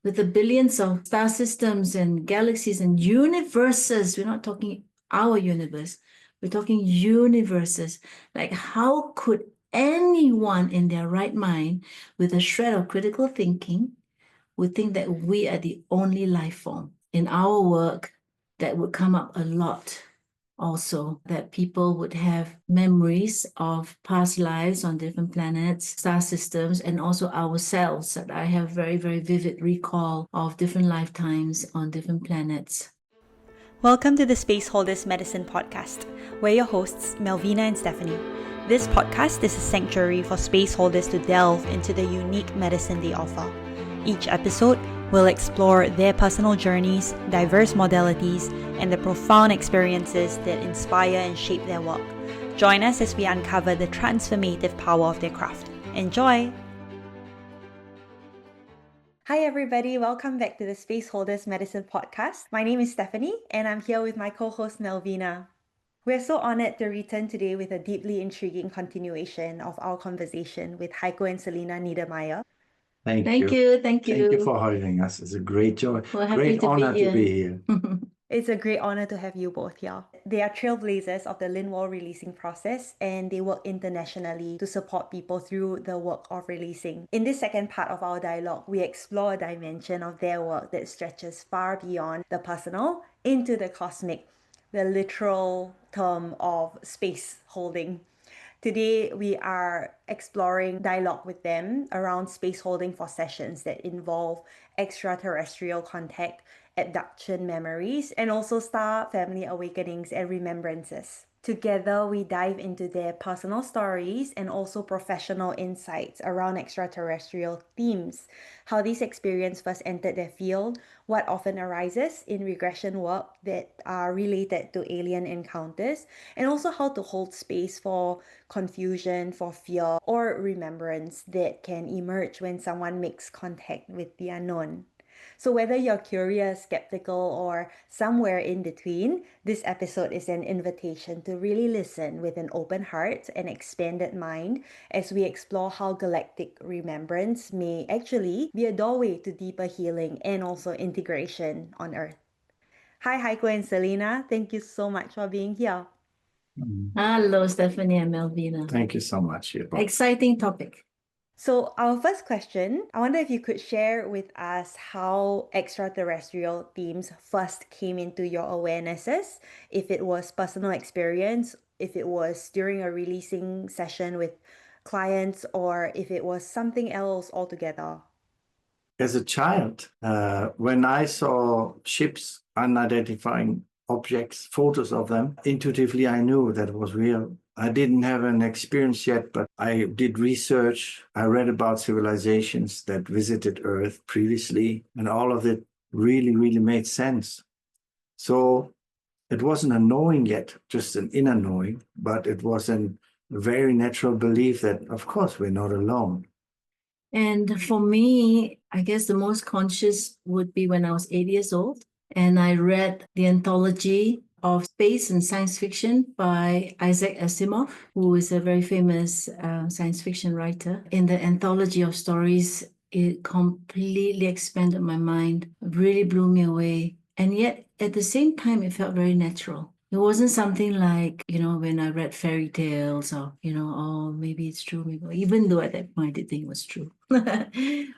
with the billions of star systems and galaxies and universes, we're not talking our universe, we're talking universes. Like, how could anyone in their right mind with a shred of critical thinking would think that we are the only life form? In our work, that would come up a lot. Also, that people would have memories of past lives on different planets, star systems, and also ourselves. That I have very, very vivid recall of different lifetimes on different planets. Welcome to the Spaceholders Medicine Podcast. We're your hosts, Malvina and Stephanie. This podcast is a sanctuary for spaceholders to delve into the unique medicine they offer. Each episode will explore their personal journeys, diverse modalities, and the profound experiences that inspire and shape their work. Join us as we uncover the transformative power of their craft. Enjoy! Hi everybody, welcome back to the Spaceholders Medicine Podcast. My name is Stephanie and I'm here with my co-host Malvina. We're so honored to return today with a deeply intriguing continuation of our conversation with Heiko and Selina Niedermeyer. Thank you. Thank you for having us. It's a great joy. We're happy Great to honor be here. to be here. It's a great honor to have you both here. They are trailblazers of the Lindwall Releasing process and they work internationally to support people through the work of releasing. In this second part of our dialogue, we explore a dimension of their work that stretches far beyond the personal into the cosmic, the literal term of space holding. Today, we are exploring dialogue with them around space holding for sessions that involve extraterrestrial contact, abduction memories, and also star family awakenings and remembrances. Together, we dive into their personal stories and also professional insights around extraterrestrial themes, how this experience first entered their field, what often arises in regression work that are related to alien encounters, and also how to hold space for confusion, for fear, or remembrance that can emerge when someone makes contact with the unknown. So whether you're curious, skeptical, or somewhere in between, this episode is an invitation to really listen with an open heart and expanded mind as we explore how galactic remembrance may actually be a doorway to deeper healing and also integration on Earth. Hi, Heiko and Selina. Thank you so much for being here. Hello, Stephanie and Malvina. Thank you so much. Exciting topic. So our first question, I wonder if you could share with us how extraterrestrial themes first came into your awarenesses, if it was personal experience, if it was during a releasing session with clients, or if it was something else altogether. As a child, when I saw ships, unidentified objects, photos of them, intuitively I knew that it was real. I didn't have an experience yet, but I did research. I read about civilizations that visited Earth previously, and all of it really, really made sense. So it wasn't a knowing yet, just an inner knowing, but it was a very natural belief that, of course, we're not alone. And for me, I guess the most conscious would be when I was 8 years old. And I read the anthology of space and science fiction by Isaac Asimov, who is a very famous science fiction writer. In the anthology of stories, it completely expanded my mind, really blew me away. And yet, at the same time, it felt very natural. It wasn't something like, when I read fairy tales or, oh, maybe it's true, maybe, even though at that point I did think it was true.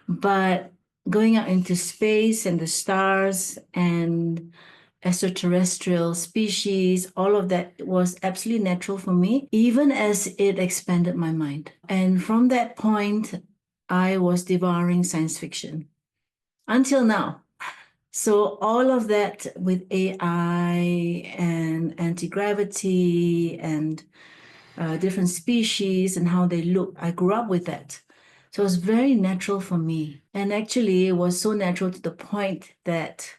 But going out into space and the stars and extraterrestrial species, all of that was absolutely natural for me, even as it expanded my mind. And from that point, I was devouring science fiction until now. So all of that with AI and anti-gravity and different species and how they look, I grew up with that. So it was very natural for me. And actually, it was so natural to the point that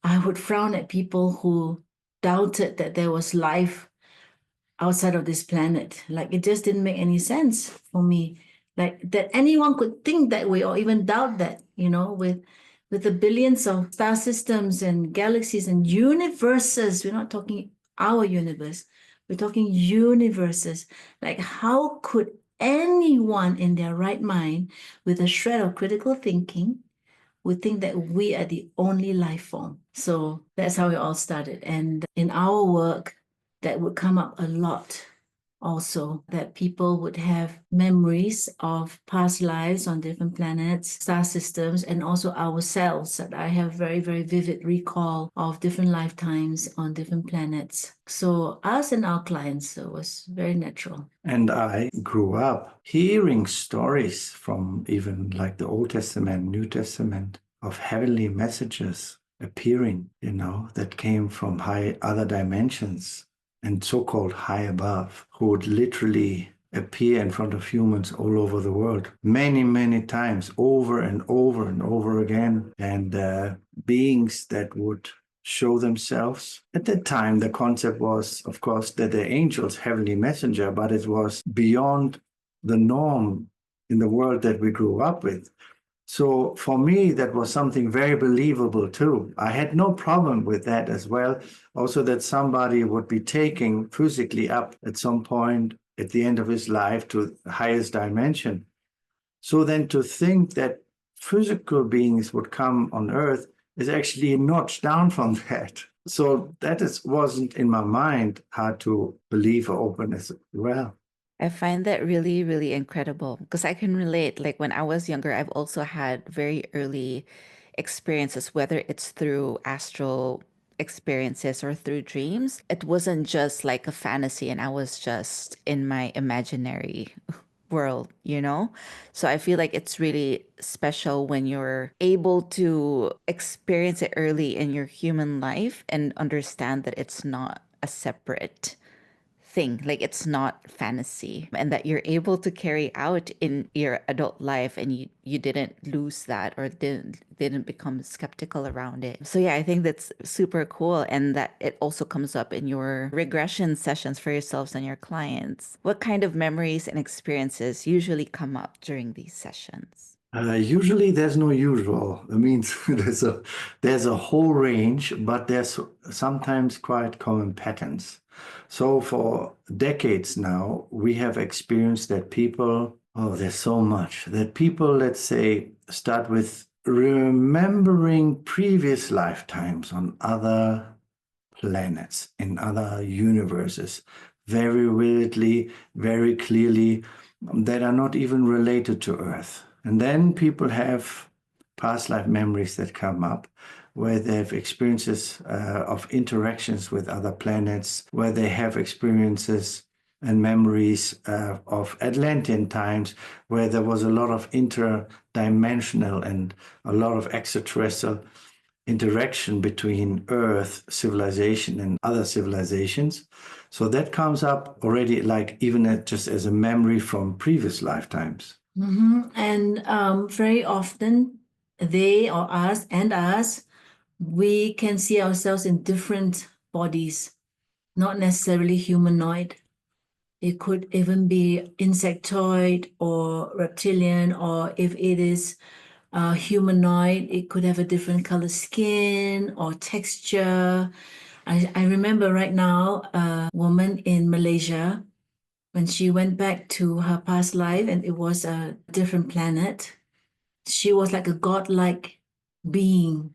I would frown at people who doubted that there was life outside of this planet. Like, it just didn't make any sense for me. Like, that anyone could think that way or even doubt that, with the billions of star systems and galaxies and universes. We're not talking our universe. We're talking universes. Like, how could anyone in their right mind with a shred of critical thinking who think that we are the only life form. So that's how it all started. And in our work, that would come up a lot also, that people would have memories of past lives on different planets, star systems, and also ourselves. That I have very, very vivid recall of different lifetimes on different planets. So us and our clients, it was very natural. And I grew up hearing stories from even like the Old Testament, New Testament, of heavenly messages appearing, that came from other dimensions and so-called high above, who would literally appear in front of humans all over the world, many, many times, over and over and over again. And beings that would show themselves. At that time, the concept was, of course, that the angels, heavenly messenger, but it was beyond the norm in the world that we grew up with. So for me, that was something very believable too. I had no problem with that as well. Also that somebody would be taken physically up at some point at the end of his life to the highest dimension. So then to think that physical beings would come on Earth is actually a notch down from that. So that wasn't in my mind hard to believe or open as well. I find that really, really incredible because I can relate. Like when I was younger, I've also had very early experiences, whether it's through astral experiences or through dreams. It wasn't just like a fantasy and I was just in my imaginary world, So I feel like it's really special when you're able to experience it early in your human life and understand that it's not a separate thing, like it's not fantasy, and that you're able to carry out in your adult life and you didn't lose that or didn't become skeptical around it. So yeah, I think that's super cool, and that it also comes up in your regression sessions for yourselves and your clients. What kind of memories and experiences usually come up during these sessions? Usually there's no usual. I mean, there's a whole range, but there's sometimes quite common patterns. So for decades now, we have experienced that there's so much, that people, let's say, start with remembering previous lifetimes on other planets, in other universes, very vividly, very clearly, that are not even related to Earth. And then people have past life memories that come up where they have experiences of interactions with other planets, where they have experiences and memories of Atlantean times, where there was a lot of interdimensional and a lot of extraterrestrial interaction between Earth civilization and other civilizations. So that comes up already, like even just as a memory from previous lifetimes. Mm-hmm. And very often they or us, we can see ourselves in different bodies, not necessarily humanoid. It could even be insectoid or reptilian, or if it is humanoid, it could have a different color skin or texture. I remember right now a woman in Malaysia, when she went back to her past life and it was a different planet, she was like a godlike being.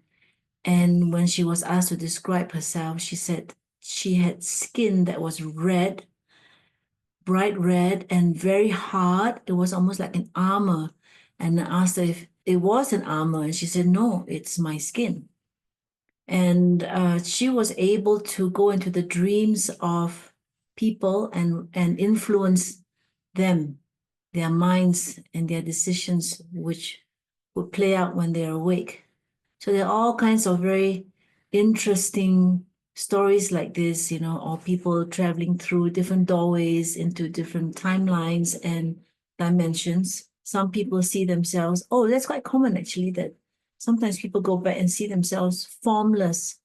And when she was asked to describe herself, she said she had skin that was red, bright red, and very hard. It was almost like an armor. And I asked her if it was an armor, and she said, no, it's my skin. And she was able to go into the dreams of people and influence them, their minds and their decisions, which would play out when they're awake. So there are all kinds of very interesting stories like this, or people traveling through different doorways into different timelines and dimensions. Some people see themselves, that's quite common actually, that sometimes people go back and see themselves formless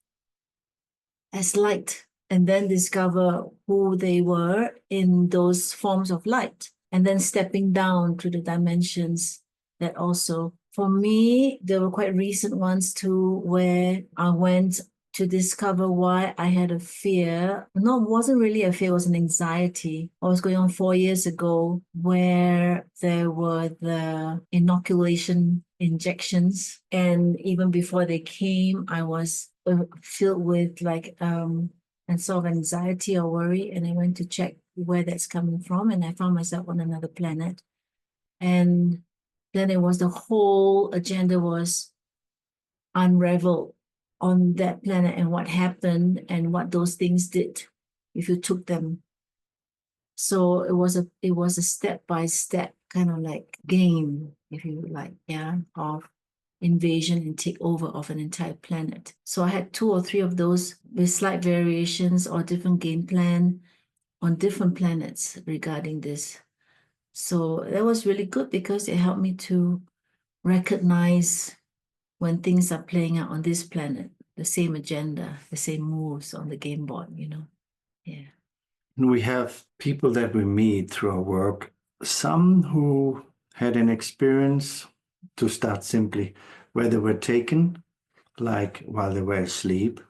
as light, and then discover who they were in those forms of light, and then stepping down to the dimensions that also. For me, there were quite recent ones too, where I went to discover why I had a fear. No, it wasn't really a fear, it was an anxiety. What was going on 4 years ago, where there were the inoculation injections. And even before they came, I was filled with like and sort of anxiety or worry. And I went to check where that's coming from. And I found myself on another planet. And then it was the whole agenda was unraveled on that planet and what happened and what those things did if you took them. So it was a step-by-step kind of like game, if you like, of invasion and takeover of an entire planet. So I had 2 or 3 of those with slight variations or different game plan on different planets regarding this. So that was really good because it helped me to recognize when things are playing out on this planet, the same agenda, the same moves on the game board, Yeah. We have people that we meet through our work, some who had an experience, to start simply, where they were taken, like while they were asleep,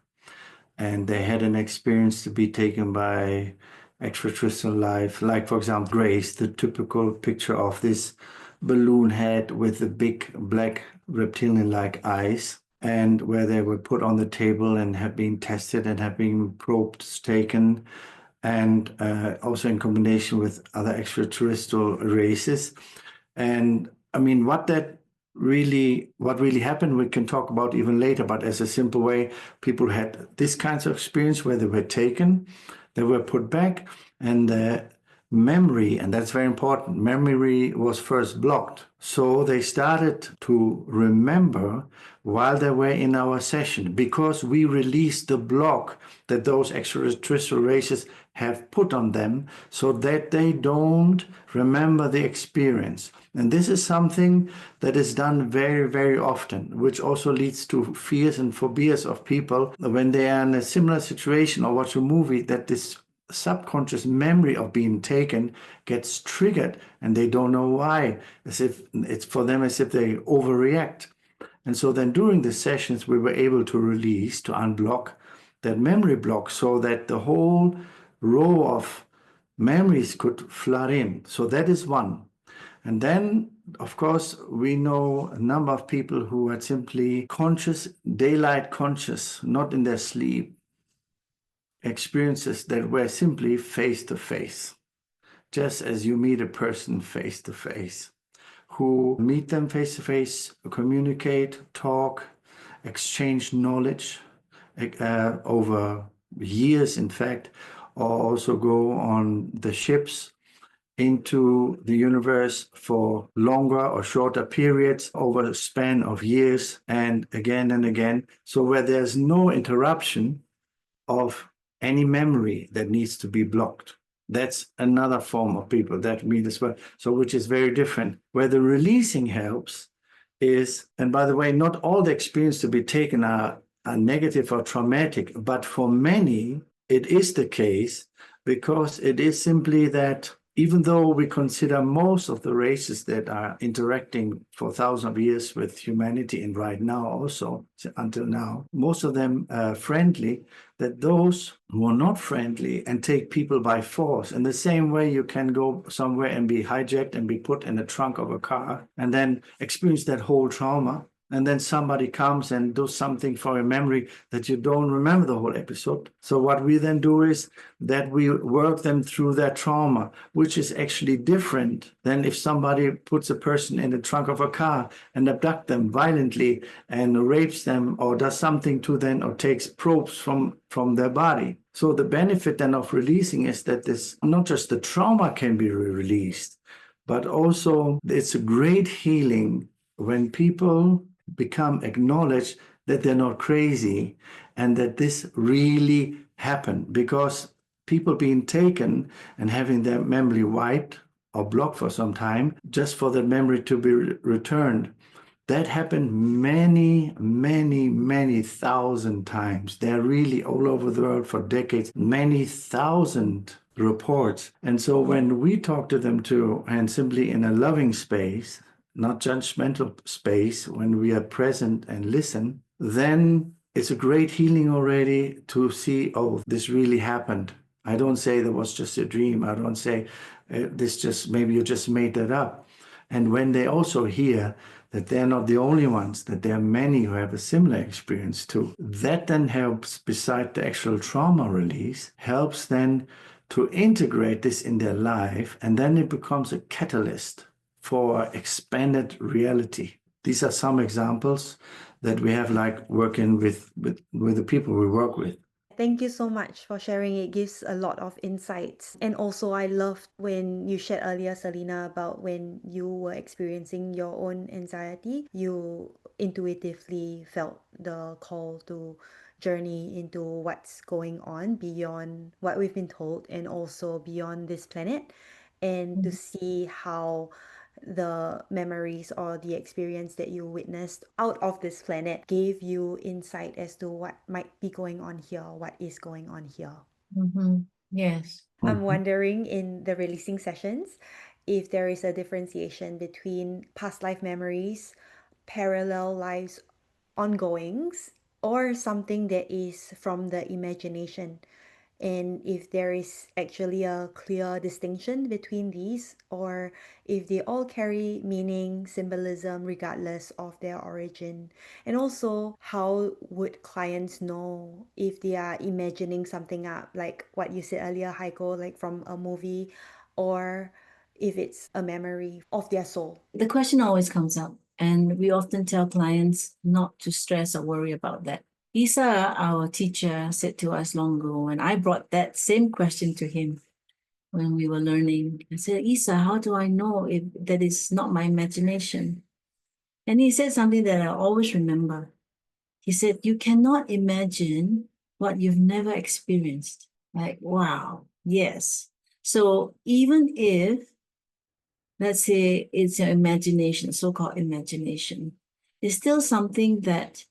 and they had an experience to be taken by extraterrestrial life, like, for example, Grace, the typical picture of this balloon head with the big black reptilian-like eyes, and where they were put on the table and have been tested and have been probes taken, and also in combination with other extraterrestrial races. And I mean, what really happened, we can talk about even later, but as a simple way, people had this kinds of experience where they were taken, they were put back, and the memory, and that's very important, memory was first blocked. So they started to remember while they were in our session, because we released the block that those extraterrestrial races have put on them so that they don't remember the experience. And this is something that is done very, very often, which also leads to fears and phobias of people when they are in a similar situation or watch a movie, that this subconscious memory of being taken gets triggered and they don't know why, as if it's for them as if they overreact. And so then during the sessions, we were able to release, to unblock that memory block so that the whole row of memories could flood in. So that is one. And then, of course, we know a number of people who are simply conscious, daylight conscious, not in their sleep, experiences that were simply face to face, just as you meet a person face to face, who meet them face to face, communicate, talk, exchange knowledge over years, in fact, or also go on the ships into the universe for longer or shorter periods over a span of years and again. So where there's no interruption of any memory that needs to be blocked. That's another form of people that meet as well. So which is very different. Where the releasing helps is, and by the way, not all the experience to be taken are negative or traumatic, but for many, it is the case, because it is simply that even though we consider most of the races that are interacting for thousands of years with humanity, and right now also, until now, most of them friendly, that those who are not friendly and take people by force, in the same way you can go somewhere and be hijacked and be put in the trunk of a car and then experience that whole trauma, and then somebody comes and does something for a memory that you don't remember the whole episode. So what we then do is that we work them through that trauma, which is actually different than if somebody puts a person in the trunk of a car and abducts them violently and rapes them or does something to them or takes probes from their body. So the benefit then of releasing is that this, not just the trauma can be released, but also it's a great healing when people become acknowledged that they're not crazy and that this really happened, because people being taken and having their memory wiped or blocked for some time just for the memory to be returned, that happened many thousand times. They're really all over the world for decades, many thousand reports. And so when we talk to them too, and simply in a loving space, not judgmental space, when we are present and listen, then it's a great healing already to see, oh, this really happened. I don't say that was just a dream. I don't say this just, maybe you just made that up. And when they also hear that they're not the only ones, that there are many who have a similar experience too. That then helps, beside the actual trauma release, helps then to integrate this in their life, and then it becomes a catalyst for expanded reality. These are some examples that we have, like working with the people we work with. Thank you so much for sharing. It gives a lot of insights. And also, I loved when you shared earlier, Selina, about when you were experiencing your own anxiety, you intuitively felt the call to journey into what's going on beyond what we've been told and also beyond this planet, and to see how the memories or the experience that you witnessed out of this planet gave you insight as to what might be going on here, what is going on here. Yes. I'm wondering, in the releasing sessions, if there is a differentiation between past life memories, parallel lives ongoings, or something that is from the imagination, and if there is actually a clear distinction between these, or if they all carry meaning, symbolism, regardless of their origin. And also, how would clients know if they are imagining something up, like what you said earlier, Heiko, like from a movie, or if it's a memory of their soul? The question always comes up, and we often tell clients not to stress or worry about that. Isa, our teacher, said to us long ago, and I brought that same question to him when we were learning. I said, Isa, how do I know if that is not my imagination? And he said something that I always remember. He said, you cannot imagine what you've never experienced. Like, wow, yes. So even if, let's say, it's your imagination, so-called imagination, it's still something that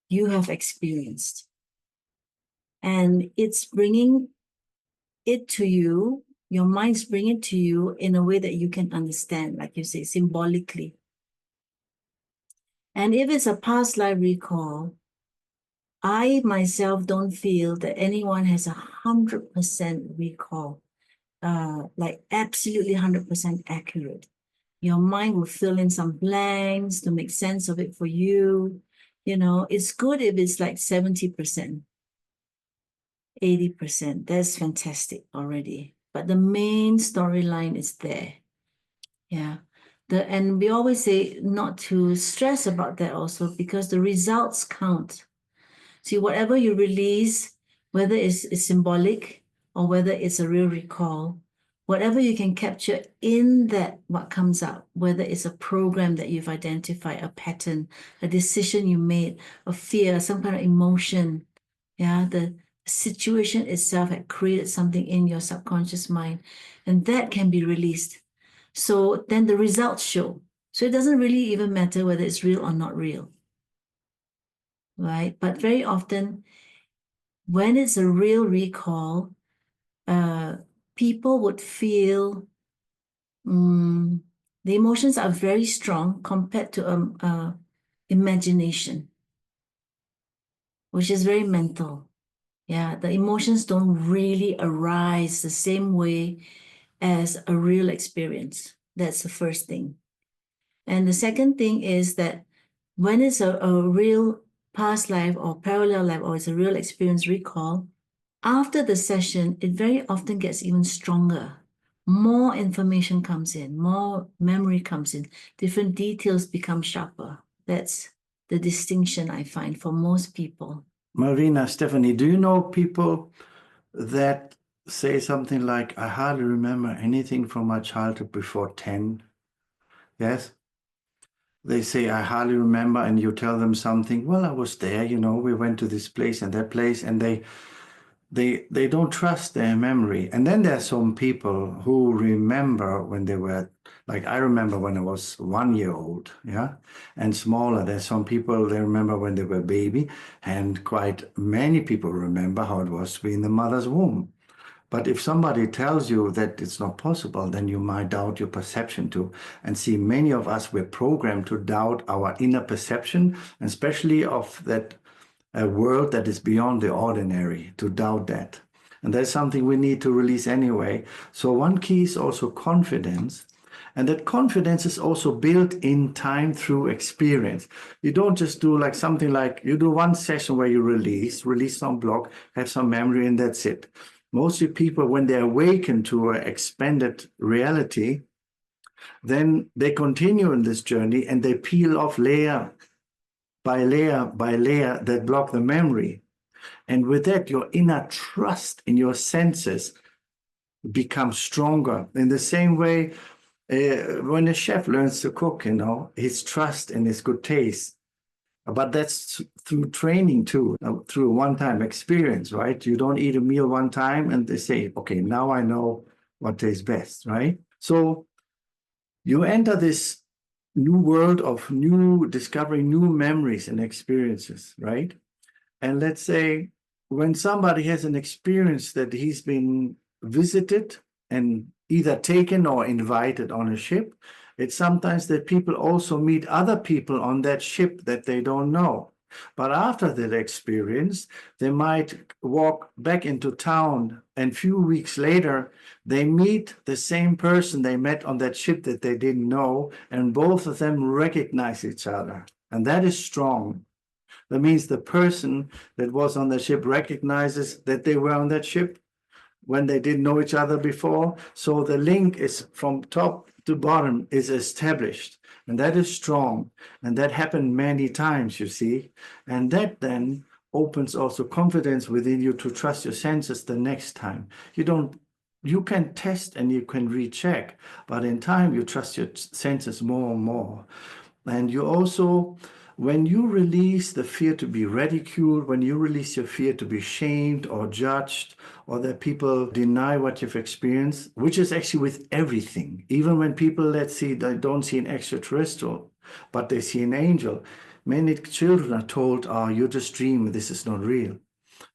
you have experienced. And it's bringing it to you, your mind's bringing it to you in a way that you can understand, like you say, symbolically. And if it's a past life recall, I myself don't feel that anyone has 100% recall, like absolutely 100% accurate. Your mind will fill in some blanks to make sense of it for you. You know, it's good if it's like 70%, 80%. That's fantastic already. But the main storyline is there. Yeah. And we always say not to stress about that also, because the results count. See, whatever you release, whether it's symbolic or whether it's a real recall, whatever you can capture in that, what comes out, whether it's a program that you've identified, a pattern, a decision you made, a fear, some kind of emotion, yeah, the situation itself had created something in your subconscious mind, and that can be released. So then the results show. So it doesn't really even matter whether it's real or not real, right? But very often, when it's a real recall, people would feel the emotions are very strong compared to imagination, which is very mental. Yeah, the emotions don't really arise the same way as a real experience. That's the first thing. And the second thing is that when it's a real past life or parallel life, or it's a real experience recall, after the session, it very often gets even stronger. More information comes in, more memory comes in, different details become sharper. That's the distinction I find for most people. Malvina, Stephanie, do you know people that say something like, I hardly remember anything from my childhood before 10? Yes? They say, I hardly remember, and you tell them something, well, I was there, you know, we went to this place and that place, and they don't trust their memory. And then there are some people who remember when they were, like I remember when I was 1 year old, yeah, and smaller. There's some people, they remember when they were a baby, and quite many people remember how it was to be in the mother's womb. But if somebody tells you that it's not possible, then you might doubt your perception too. And see, many of us were programmed to doubt our inner perception, and especially of that a world that is beyond the ordinary, to doubt that. And that's something we need to release anyway. So one key is also confidence. And that confidence is also built in time through experience. You don't just do like something like you do one session where you release some block, have some memory, and that's it. Mostly people, when they awaken to an expanded reality, then they continue in this journey and they peel off layer by layer by layer that block the memory. And with that, your inner trust in your senses becomes stronger. In the same way, when a chef learns to cook, his trust in his good taste. But that's through training too, through a one-time experience, right? You don't eat a meal one time and they say, okay, now I know what tastes best, right? So you enter this new world of discovering new memories and experiences, right? And let's say when somebody has an experience that he's been visited and either taken or invited on a ship, it's sometimes that people also meet other people on that ship that they don't know. But after that experience, they might walk back into town and a few weeks later, they meet the same person they met on that ship that they didn't know, and both of them recognize each other. And that is strong. That means the person that was on the ship recognizes that they were on that ship when they didn't know each other before. So the link is from top to bottom is established. And that is strong. And that happened many times, you see. And that then opens also confidence within you to trust your senses the next time. You can test and you can recheck, but in time you trust your senses more and more. And you also, when you release the fear to be ridiculed, when you release your fear to be shamed or judged, or that people deny what you've experienced, which is actually with everything. Even when people, let's see, they don't see an extraterrestrial, but they see an angel. Many children are told, oh, you just dream, this is not real.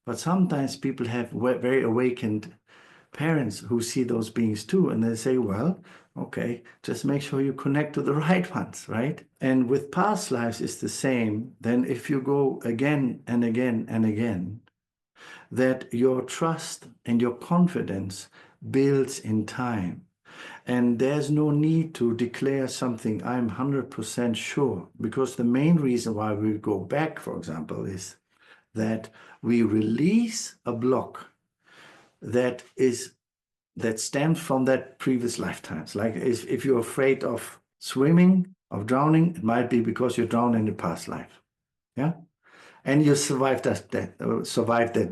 But sometimes people have very awakened parents who see those beings too, and they say, well, okay, just make sure you connect to the right ones, right? And with past lives, it's the same. Then if you go again and again and again, that your trust and your confidence builds in time. And there's no need to declare something, I'm 100% sure, because the main reason why we go back, for example, is that we release a block that stems from that previous lifetimes. Like if you're afraid of swimming, of drowning, it might be because you drowned in the past life. Yeah. And you survived that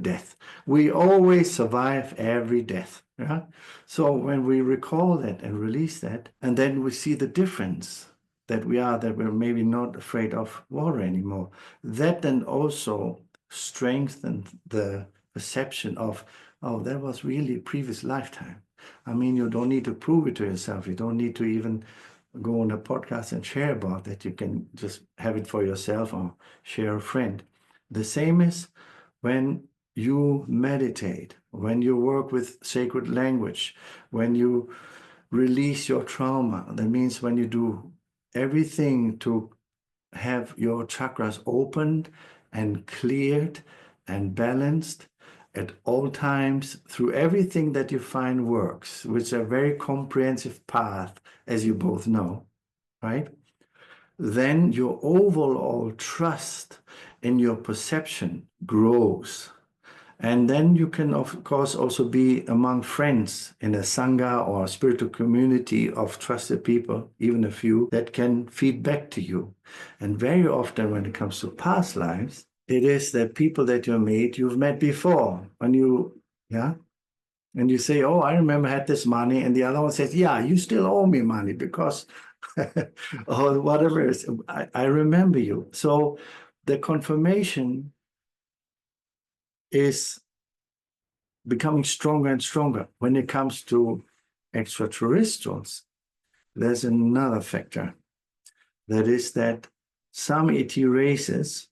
death. We always survive every death. Yeah? So when we recall that and release that, and then we see the difference that we're maybe not afraid of water anymore, that then also strengthens the perception of, oh, that was really a previous lifetime. I mean, you don't need to prove it to yourself. You don't need to even go on a podcast and share about that. You can just have it for yourself or share a friend. The same is when you meditate, when you work with sacred language, when you release your trauma. That means when you do everything to have your chakras opened and cleared and balanced at all times through everything that you find works, which is a very comprehensive path, as you both know, right? Then your overall trust in your perception grows. And then you can, of course, also be among friends in a sangha or a spiritual community of trusted people, even a few, that can feed back to you. And very often when it comes to past lives, it is that people that you've met before. And you say, oh, I remember I had this money. And the other one says, yeah, you still owe me money because or whatever it is, I remember you. So the confirmation is becoming stronger and stronger. When it comes to extraterrestrials, there's another factor. That is that some ET races,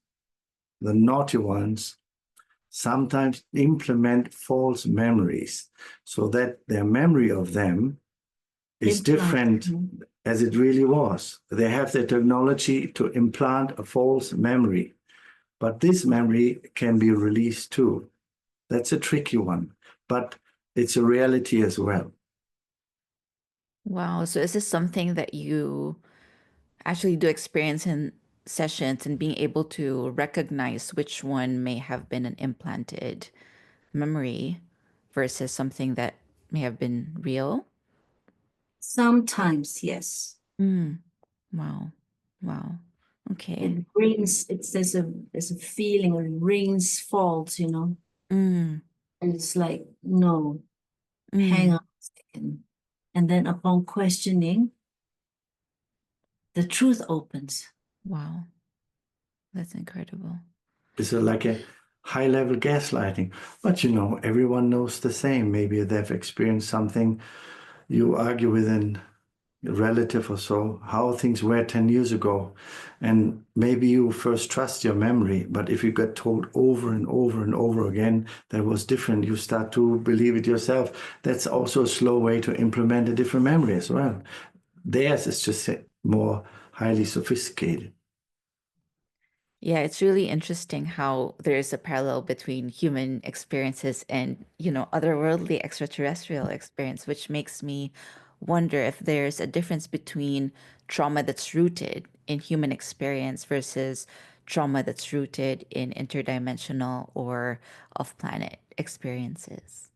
the naughty ones, sometimes implement false memories so that their memory of them is different as it really was. They have the technology to implant a false memory, but this memory can be released too. That's a tricky one, but it's a reality as well. Wow. So is this something that you actually do experience in sessions and being able to recognize which one may have been an implanted memory versus something that may have been real? Sometimes, yes. Mm. Wow. Wow. Okay. It rings, there's a feeling, it rings false, you know. Mm. And it's like, no, hang Mm. on a second. And then upon questioning, the truth opens. Wow. That's incredible. It's like a high-level gaslighting. But you know, everyone knows the same. Maybe they've experienced something. You argue with a relative or so how things were 10 years ago. And maybe you first trust your memory, but if you get told over and over and over again that was different, you start to believe it yourself. That's also a slow way to implement a different memory as well. Theirs is just more highly sophisticated. Yeah, it's really interesting how there's a parallel between human experiences and, otherworldly extraterrestrial experience, which makes me wonder if there's a difference between trauma that's rooted in human experience versus trauma that's rooted in interdimensional or off-planet experiences.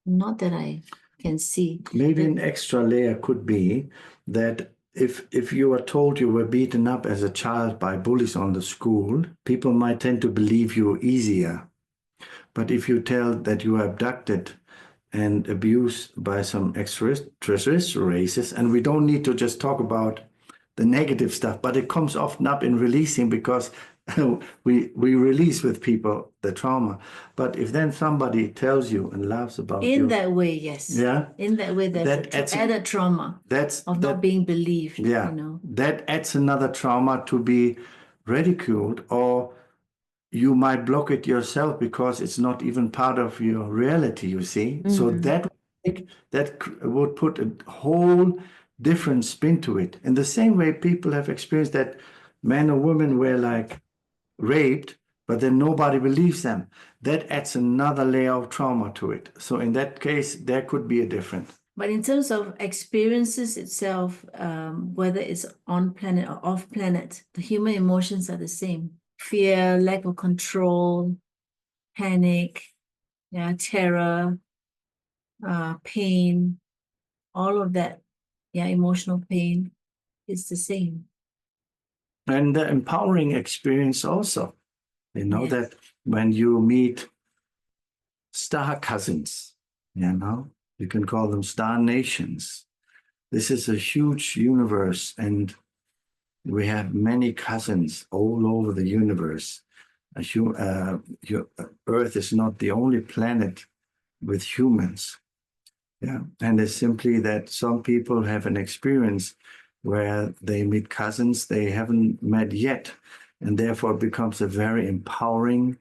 Not that I can see. Maybe an extra layer could be that if you are told you were beaten up as a child by bullies on the school, people might tend to believe you easier. But if you tell that you were abducted and abused by some extraterrestrial races, and we don't need to just talk about the negative stuff, but it comes often up in releasing because we release with people the trauma. But if then somebody tells you and laughs about you, In that way, yes. yeah, In that way, there's that adds added trauma of not being believed. yeah, You know. that adds another trauma to be ridiculed, or you might block it yourself because it's not even part of your reality, you see. So that would put a whole different spin to it. In the same way, people have experienced that men or women were like raped, but then nobody believes them. That adds another layer of trauma to it. So in that case, there could be a difference. But in terms of experiences itself, whether it's on planet or off planet, the human emotions are the same. Fear, lack of control, panic, yeah, terror, pain, all of that, yeah, emotional pain is the same. And the empowering experience also, Yes. that when you meet star cousins, you can call them star nations. This is a huge universe, and we have many cousins all over the universe. Earth is not the only planet with humans. Yeah, and it's simply that some people have an experience where they meet cousins they haven't met yet, and therefore it becomes a very empowering,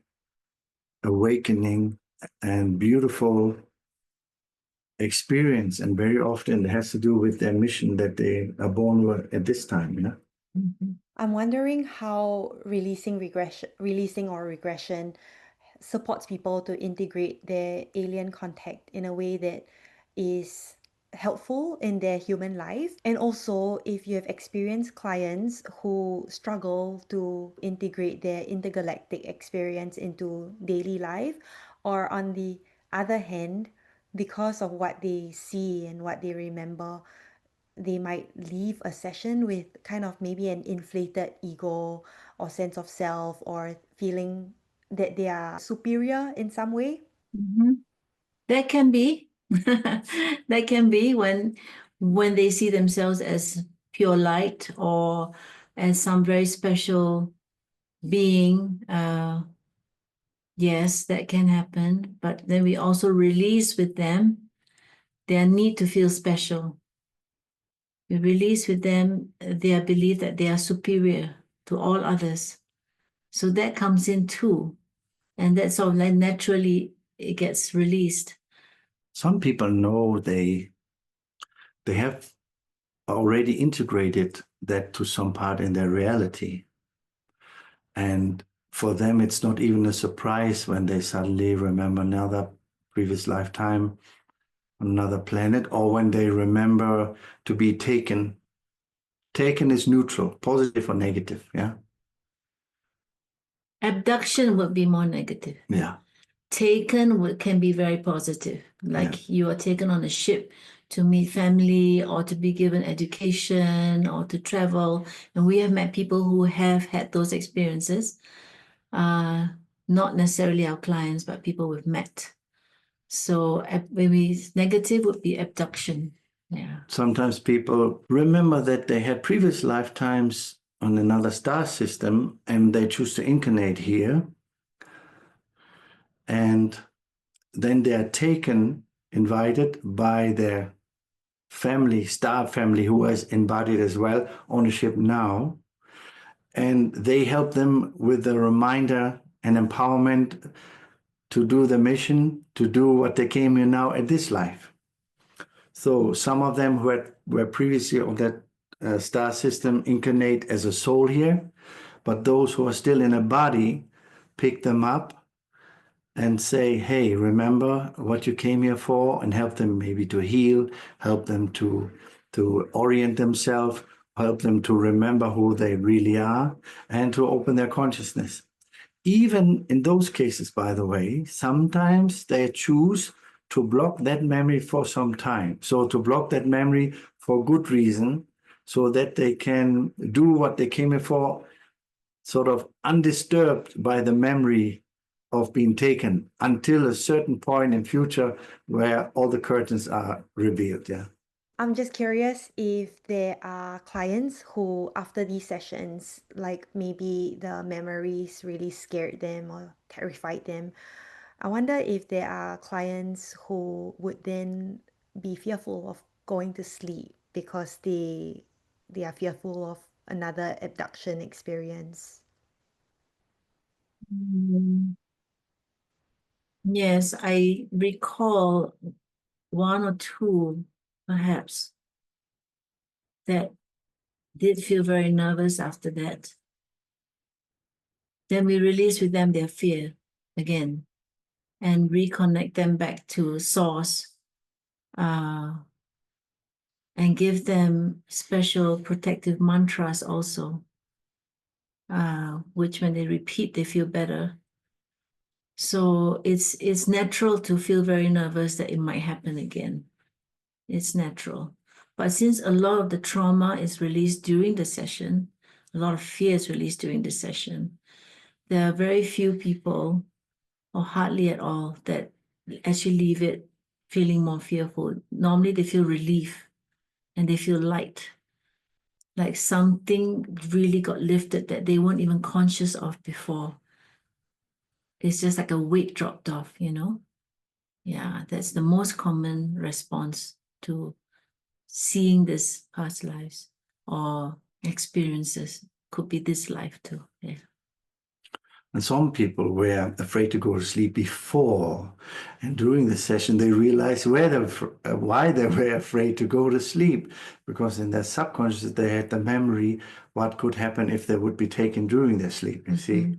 awakening, and beautiful experience. And very often it has to do with their mission that they are born with at this time. Yeah. Mhm. I'm wondering how releasing or regression supports people to integrate their alien contact in a way that is helpful in their human life. And also, if you have experienced clients who struggle to integrate their intergalactic experience into daily life, or on the other hand, because of what they see and what they remember, they might leave a session with kind of maybe an inflated ego or sense of self, or feeling that they are superior in some way. Mhm. That can be. That can be when they see themselves as pure light or as some very special being. Yes, that can happen. But then we also release with them their need to feel special. We release with them their belief that they are superior to all others. So that comes in too. And that's sort of like naturally it gets released. Some people know they have already integrated that to some part in their reality. And for them, it's not even a surprise when they suddenly remember another previous lifetime on another planet, or when they remember to be taken. Taken is neutral, positive or negative, yeah? Abduction would be more negative. Yeah. Taken can be very positive, like you are taken on a ship to meet family or to be given education or to travel. And we have met people who have had those experiences, not necessarily our clients, but people we've met. So maybe negative would be abduction. Yeah. Sometimes people remember that they had previous lifetimes on another star system and they choose to incarnate here. And then they are taken, invited by their family, star family, who is embodied as well on a ship now. And they help them with the reminder and empowerment to do the mission, to do what they came here now at this life. So some of them who were previously on that star system incarnate as a soul here, but those who are still in a body pick them up and say, hey, remember what you came here for, and help them maybe to heal, help them to orient themselves, help them to remember who they really are, and to open their consciousness. Even in those cases, by the way, sometimes they choose to block that memory for some time. So to block that memory for good reason, so that they can do what they came here for, sort of undisturbed by the memory of being taken until a certain point in future where all the curtains are revealed. Yeah. I'm just curious if there are clients who, after these sessions, like maybe the memories really scared them or terrified them. I wonder if there are clients who would then be fearful of going to sleep because they are fearful of another abduction experience. Yes, I recall one or two, perhaps, that did feel very nervous after that. Then we release with them their fear again and reconnect them back to source, and give them special protective mantras also, which when they repeat, they feel better. So it's natural to feel very nervous that it might happen again. It's natural. But since a lot of the trauma is released during the session, a lot of fear is released during the session, there are very few people, or hardly at all, that actually leave it feeling more fearful. Normally they feel relief and they feel light, like something really got lifted that they weren't even conscious of before. It's just like a weight dropped off, you know? Yeah, that's the most common response to seeing this past lives or experiences. Could be this life too. Yeah. And some people were afraid to go to sleep before, and during the session they realized why they were afraid to go to sleep, because in their subconscious they had the memory what could happen if they would be taken during their sleep, you see.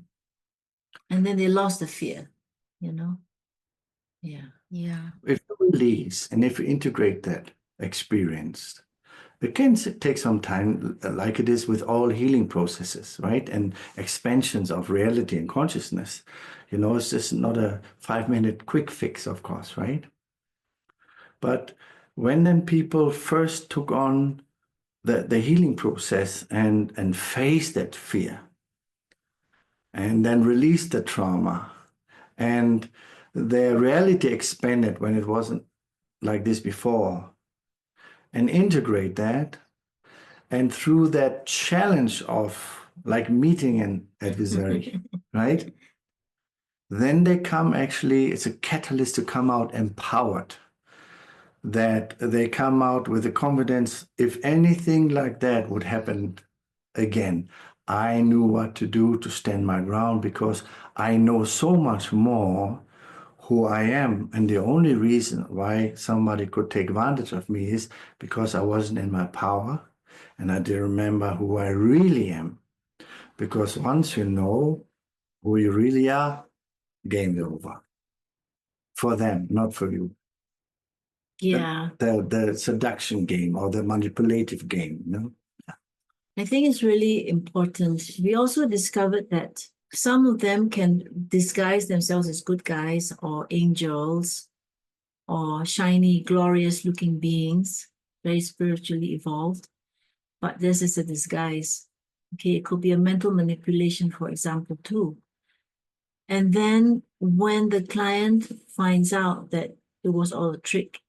And then they lost the fear, you know? Yeah. Yeah. If you release and if you integrate that experience, it can take some time, like it is with all healing processes, right? And expansions of reality and consciousness. You know, it's just not a 5-minute quick fix, of course, right? But when then people first took on the healing process and faced that fear, and then released the trauma, and their reality expanded when it wasn't like this before, and integrate that, and through that challenge of like meeting an adversary, right? Then they come actually, it's a catalyst to come out empowered, that they come out with the confidence, if anything like that would happen again, I knew what to do to stand my ground, because I know so much more who I am. And the only reason why somebody could take advantage of me is because I wasn't in my power and I didn't remember who I really am. Because once you know who you really are, game over. For them, not for you. Yeah. The seduction game or the manipulative game, you know? I think it's really important. We also discovered that some of them can disguise themselves as good guys or angels or shiny, glorious looking beings, very spiritually evolved. But this is a disguise. Okay, it could be a mental manipulation, for example, too. And then when the client finds out that it was all a trick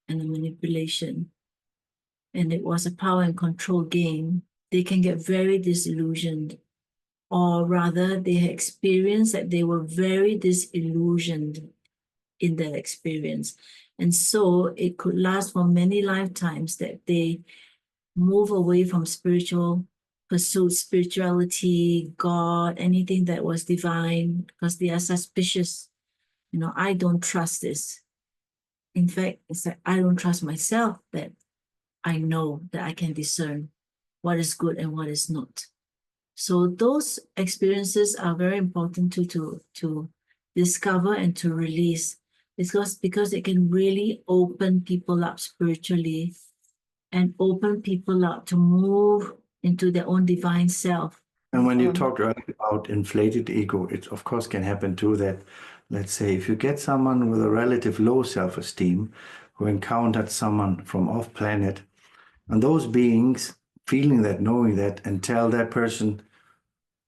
and a manipulation, and it was a power and control game, they can get very disillusioned. Or rather, they experienced that they were very disillusioned in their experience. And so it could last for many lifetimes that they move away from spiritual pursuits, spirituality, God, anything that was divine, because they are suspicious. You know, I don't trust this. In fact, it's that I don't trust myself that I know that I can discern what is good and what is not. So those experiences are very important to discover and to release, because it can really open people up spiritually and open people up to move into their own divine self. And when you talked earlier about inflated ego, it of course can happen too that, let's say, if you get someone with a relative low self-esteem who encountered someone from off planet, and those beings feeling that, knowing that, and tell that person,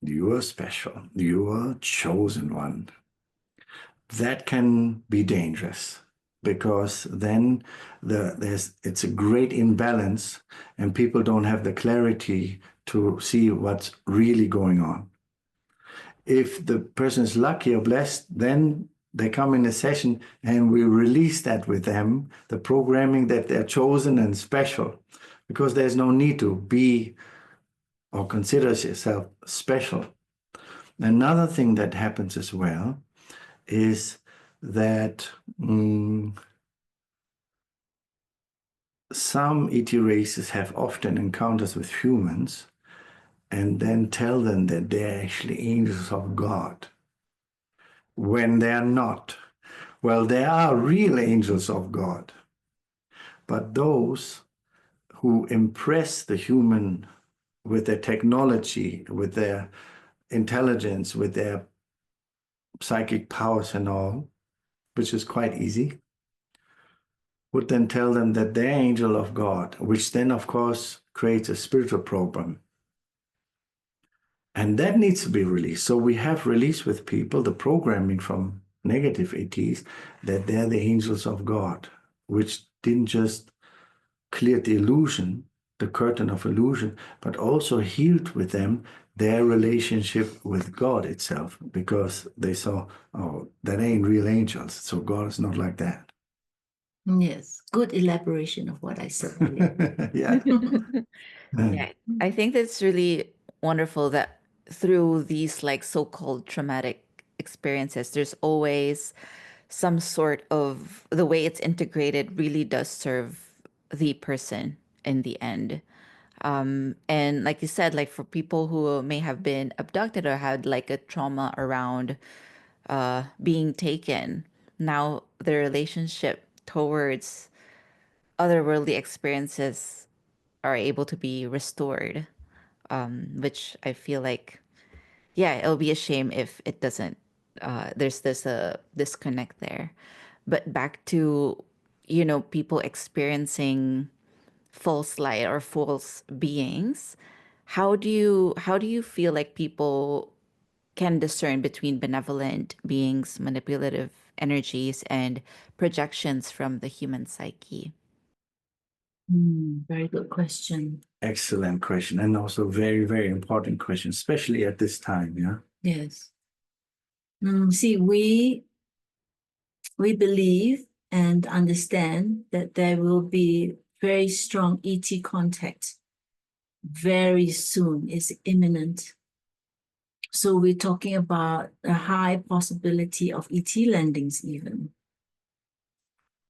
you are special, you are chosen one, that can be dangerous, because then it's a great imbalance and people don't have the clarity to see what's really going on. If the person is lucky or blessed, then they come in a session and we release that with them, the programming that they're chosen and special, because there's no need to be or consider yourself special. Another thing that happens as well is that some ET races have often encounters with humans and then tell them that they're actually angels of God, when they're not. Well, they are real angels of God, but those who impress the human with their technology, with their intelligence, with their psychic powers and all, which is quite easy, would then tell them that they're angel of God, which then, of course, creates a spiritual problem. And that needs to be released. So we have released with people the programming from negative ETs that they're the angels of God, which didn't just clear the illusion, the curtain of illusion, but also healed with them their relationship with God itself, because they saw, oh, that ain't real angels, so God is not like that. Yes, good elaboration of what I said earlier. Yeah. Yeah, I think that's really wonderful that through these like so-called traumatic experiences, there's always some sort of the way it's integrated really does serve the person in the end. And like you said, like for people who may have been abducted or had like a trauma around being taken, now their relationship towards otherworldly experiences are able to be restored, which I feel like, yeah, it'll be a shame if it doesn't. There's a disconnect there. But back to, people experiencing false light or false beings. How do you feel like people can discern between benevolent beings, manipulative energies, and projections from the human psyche? Very good question. Excellent question, and also very, very important question, especially at this time. Yeah. Yes. See, we believe and understand that there will be very strong ET contact very soon. It's imminent. So we're talking about a high possibility of ET landings even.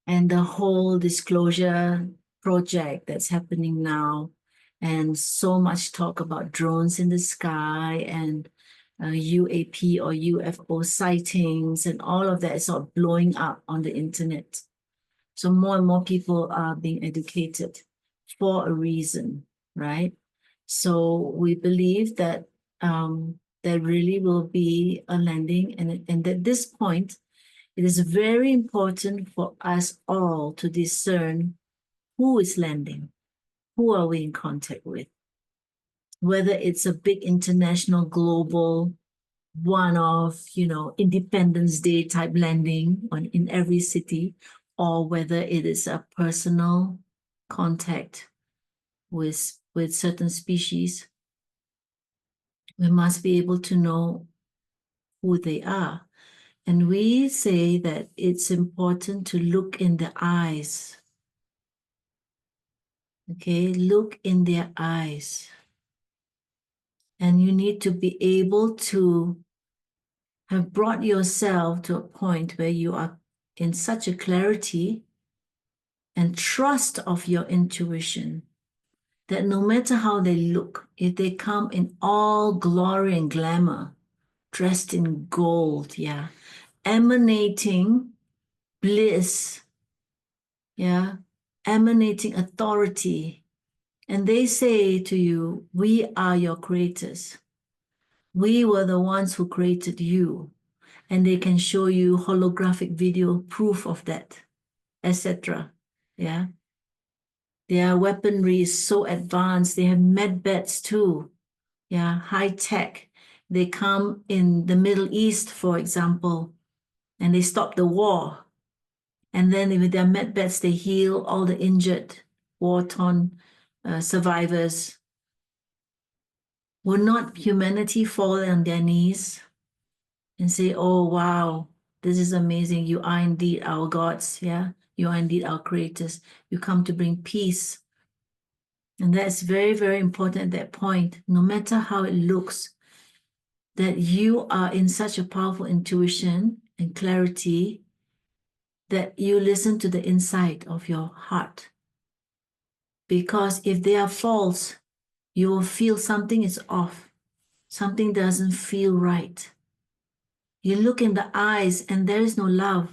And the whole disclosure project that's happening now, and so much talk about drones in the sky and UAP or UFO sightings, and all of that is sort of blowing up on the internet. So more and more people are being educated for a reason, right? So we believe that there really will be a landing, and at this point, it is very important for us all to discern who is landing, who are we in contact with, whether it's a big international global one of, Independence Day type landing in every city, or whether it is a personal contact with certain species. We must be able to know who they are. And we say that it's important to look in the eyes. Okay, look in their eyes. And you need to be able to have brought yourself to a point where you are in such a clarity and trust of your intuition that no matter how they look, if they come in all glory and glamour, dressed in gold, emanating bliss, emanating authority, and they say to you, we are your creators. We were the ones who created you. And they can show you holographic video proof of that, etc. Yeah. Their weaponry is so advanced. They have med beds too. Yeah, high tech. They come in the Middle East, for example, and they stop the war. And then with their med beds, they heal all the injured, war-torn survivors. Will not humanity fall on their knees and say, oh, wow, this is amazing. You are indeed our gods, You are indeed our creators. You come to bring peace. And that's very, very important at that point, no matter how it looks, that you are in such a powerful intuition and clarity that you listen to the inside of your heart. Because if they are false, you will feel something is off. Something doesn't feel right. You look in the eyes and there is no love.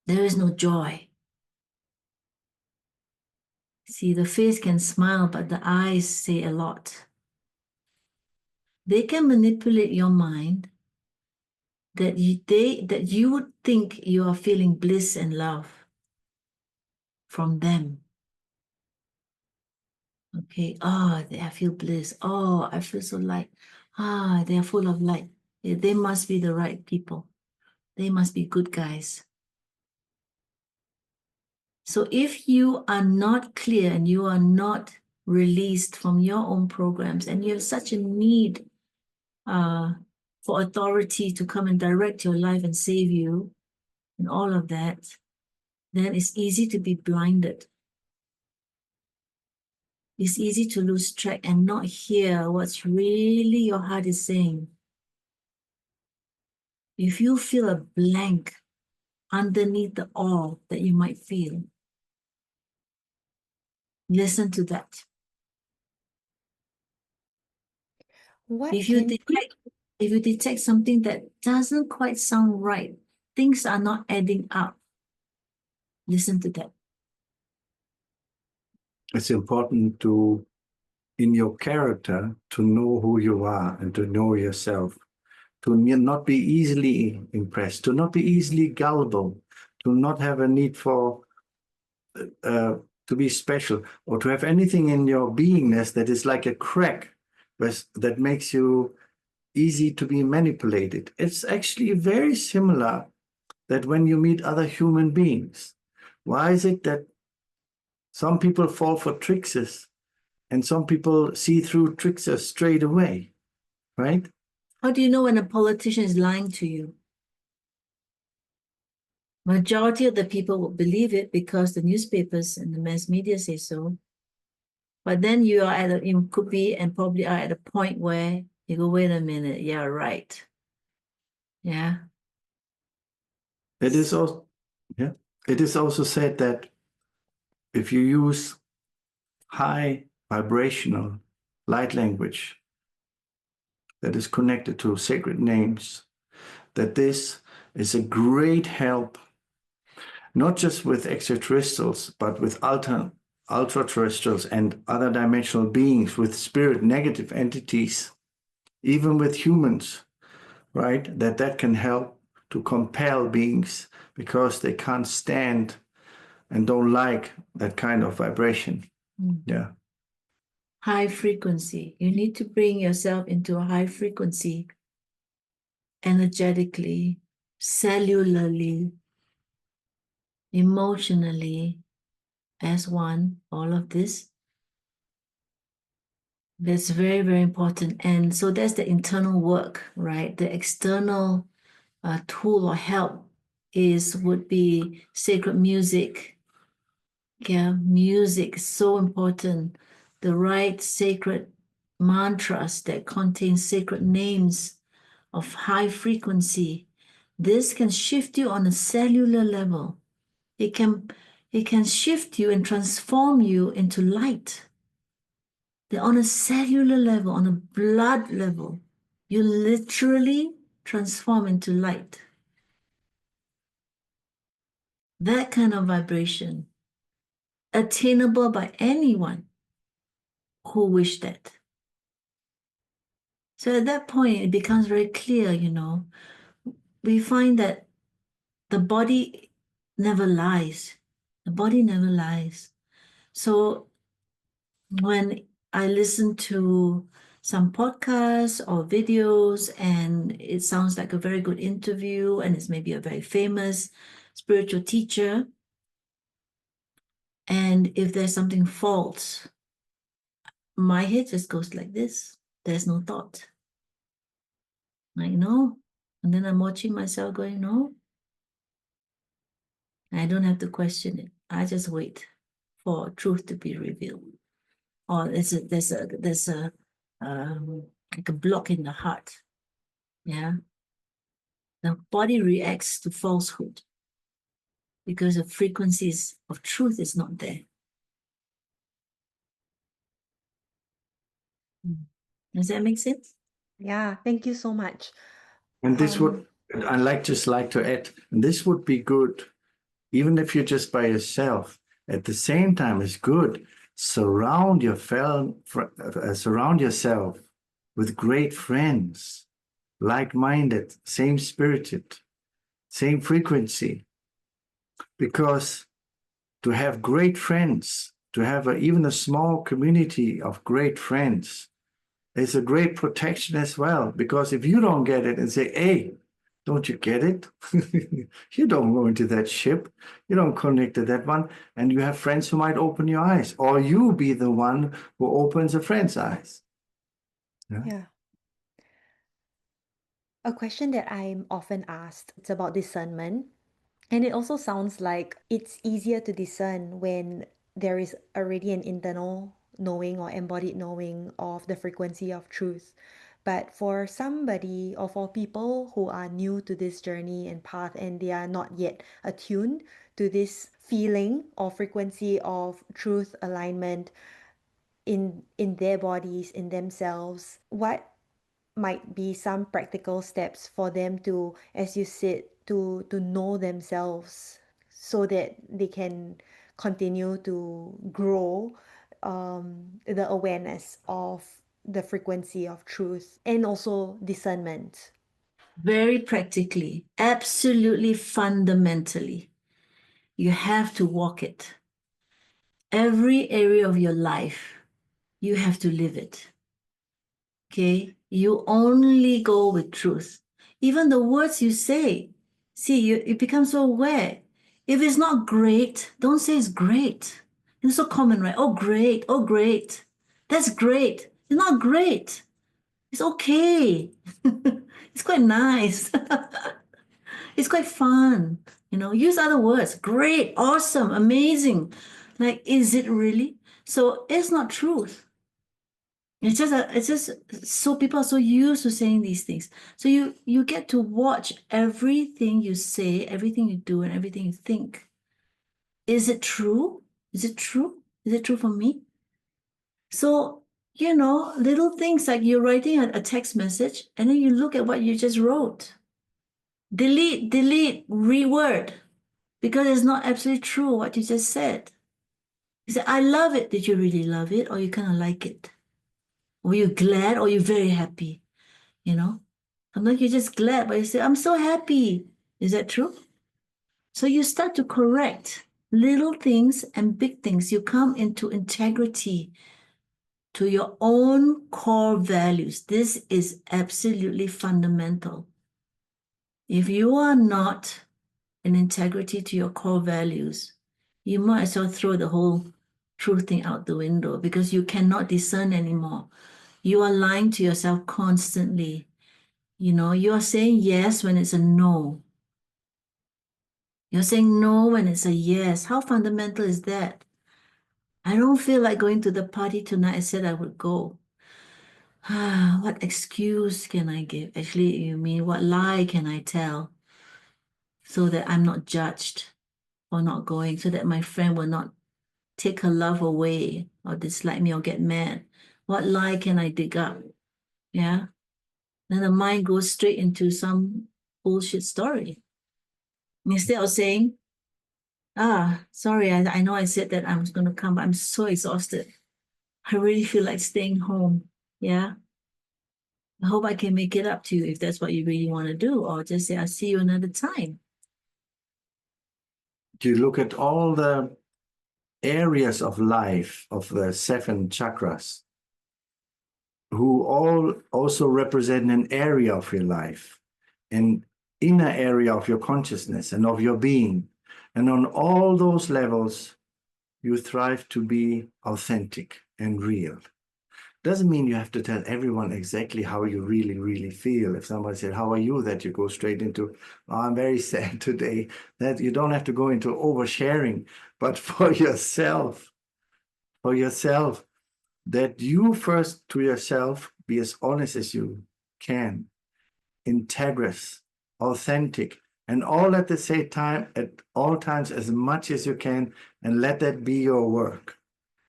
There is no joy. See, the face can smile, but the eyes say a lot. They can manipulate your mind that you would think you are feeling bliss and love from them. Okay, I feel bliss. Oh, I feel so light. They are full of light. They must be the right people. They must be good guys. So if you are not clear and you are not released from your own programs and you have such a need for authority to come and direct your life and save you and all of that, then it's easy to be blinded. It's easy to lose track and not hear what's really your heart is saying. If you feel a blank underneath the awe that you might feel, listen to that. If you detect something that doesn't quite sound right, things are not adding up, listen to that. It's important to, in your character, to know who you are and to know yourself, to not be easily impressed, to not be easily gullible, to not have a need for to be special, or to have anything in your beingness that is like a crack that makes you easy to be manipulated. It's actually very similar that when you meet other human beings. Why is it that some people fall for tricksters and some people see through tricksters straight away, right? How do you know when a politician is lying to you? Majority of the people will believe it because the newspapers and the mass media say so. But then you could be and probably are at a point where you go, wait a minute, yeah, right. Yeah. It is also said that if you use high vibrational light language that is connected to sacred names, that this is a great help not just with extraterrestrials, but with ultra-terrestrials and other dimensional beings, with spirit negative entities, even with humans, right? That can help to compel beings because they can't stand and don't like that kind of vibration. Yeah. High frequency. You need to bring yourself into a high frequency energetically, cellularly, emotionally, as one, all of this. That's very, very important. And so that's the internal work, right? The external tool or help would be sacred music. Yeah, music is so important. The right sacred mantras that contain sacred names of high frequency. This can shift you on a cellular level. It can shift you and transform you into light. That on a cellular level, on a blood level, you literally transform into light. That kind of vibration, attainable by anyone who wish that. So at that point, it becomes very clear, we find that the body never lies. The body never lies. So when I listen to some podcasts or videos and it sounds like a very good interview and it's maybe a very famous spiritual teacher, and if there's something false, my head just goes like this. There's no thought. Like, no. And then I'm watching myself going, no. I don't have to question it. I just wait for truth to be revealed. Or there's a like a block in the heart. Yeah. The body reacts to falsehood because the frequencies of truth is not there. Does that make sense? Yeah, thank you so much. And this would, just like to add, and this would be good, even if you're just by yourself. At the same time, it's good. Surround yourself with great friends, like-minded, same-spirited, same frequency. Because to have great friends, to have even a small community of great friends, is a great protection as well. Because if you don't get it and say, hey, don't you get it? You don't go into that ship. You don't connect to that one. And you have friends who might open your eyes, or you be the one who opens a friend's eyes. Yeah. A question that I'm often asked, it's about discernment. And it also sounds like it's easier to discern when there is already an internal knowing or embodied knowing of the frequency of truth. But for somebody or for people who are new to this journey and path and they are not yet attuned to this feeling or frequency of truth alignment in their bodies, in themselves, what might be some practical steps for them to, as you said, to know themselves so that they can continue to grow the awareness of the frequency of truth and also discernment? Very practically, absolutely fundamentally, you have to walk it. Every area of your life, you have to live it. Okay? You only go with truth. Even the words you say, you become so aware. If it's not great, don't say it's great. It's so common, right? Oh, great. Oh, great. That's great. It's not great. It's okay. It's quite nice. It's quite fun. Use other words. Great, awesome, amazing. Like, is it really? So it's not truth. It's just so people are so used to saying these things. So you get to watch everything you say, everything you do, and everything you think. Is it true? Is it true? Is it true for me? So, little things like you're writing a text message and then you look at what you just wrote. Delete, reword. because it's not absolutely true what you just said. You said, I love it. Did you really love it, or you kind of like it? Were you glad, or you very happy? You know, sometimes you're just glad, but you say, I'm so happy. Is that true? So you start to correct little things and big things. You come into integrity to your own core values. This is absolutely fundamental. If you are not in integrity to your core values, you might as well throw the whole truth thing out the window, because you cannot discern anymore. You are lying to yourself constantly. You know, you are saying yes when it's a no. You're saying no when it's a yes. How fundamental is that? I don't feel like going to the party tonight. I said I would go. What excuse can I give? Actually, you mean what lie can I tell so that I'm not judged for not going, so that my friend will not take her love away or dislike me or get mad? What lie can I dig up? Yeah. Then the mind goes straight into some bullshit story. Instead of saying, sorry, I know I said that I was going to come, but I'm so exhausted. I really feel like staying home. Yeah. I hope I can make it up to you if that's what you really want to do, or just say, I'll see you another time. You look at all the areas of life of the 7 chakras, who all also represent an area of your life, an inner area of your consciousness and of your being. And on all those levels, you thrive to be authentic and real. Doesn't mean you have to tell everyone exactly how you really, really feel. If somebody said, how are you? That you go straight into, oh, I'm very sad today. That you don't have to go into oversharing, but for yourself, that you first to yourself be as honest as you can, integrous, authentic, and all at the same time, at all times, as much as you can, and let that be your work.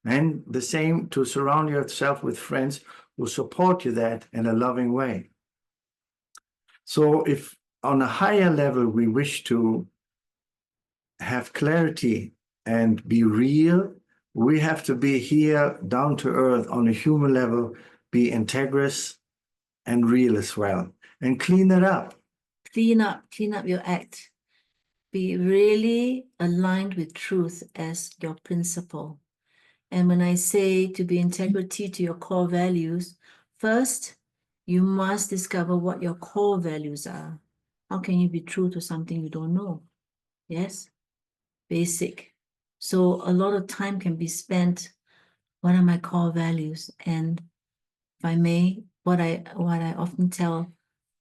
And the same, to surround yourself with friends who support you that in a loving way. So if on a higher level we wish to have clarity and be real, we have to be here down to earth on a human level, be integrous and real as well, and clean it up. Clean up your act. Be really aligned with truth as your principle. And when I say to be integrity to your core values, first, you must discover what your core values are. How can you be true to something you don't know? Yes, basic. So a lot of time can be spent, what are my core values? And if I may, what I often tell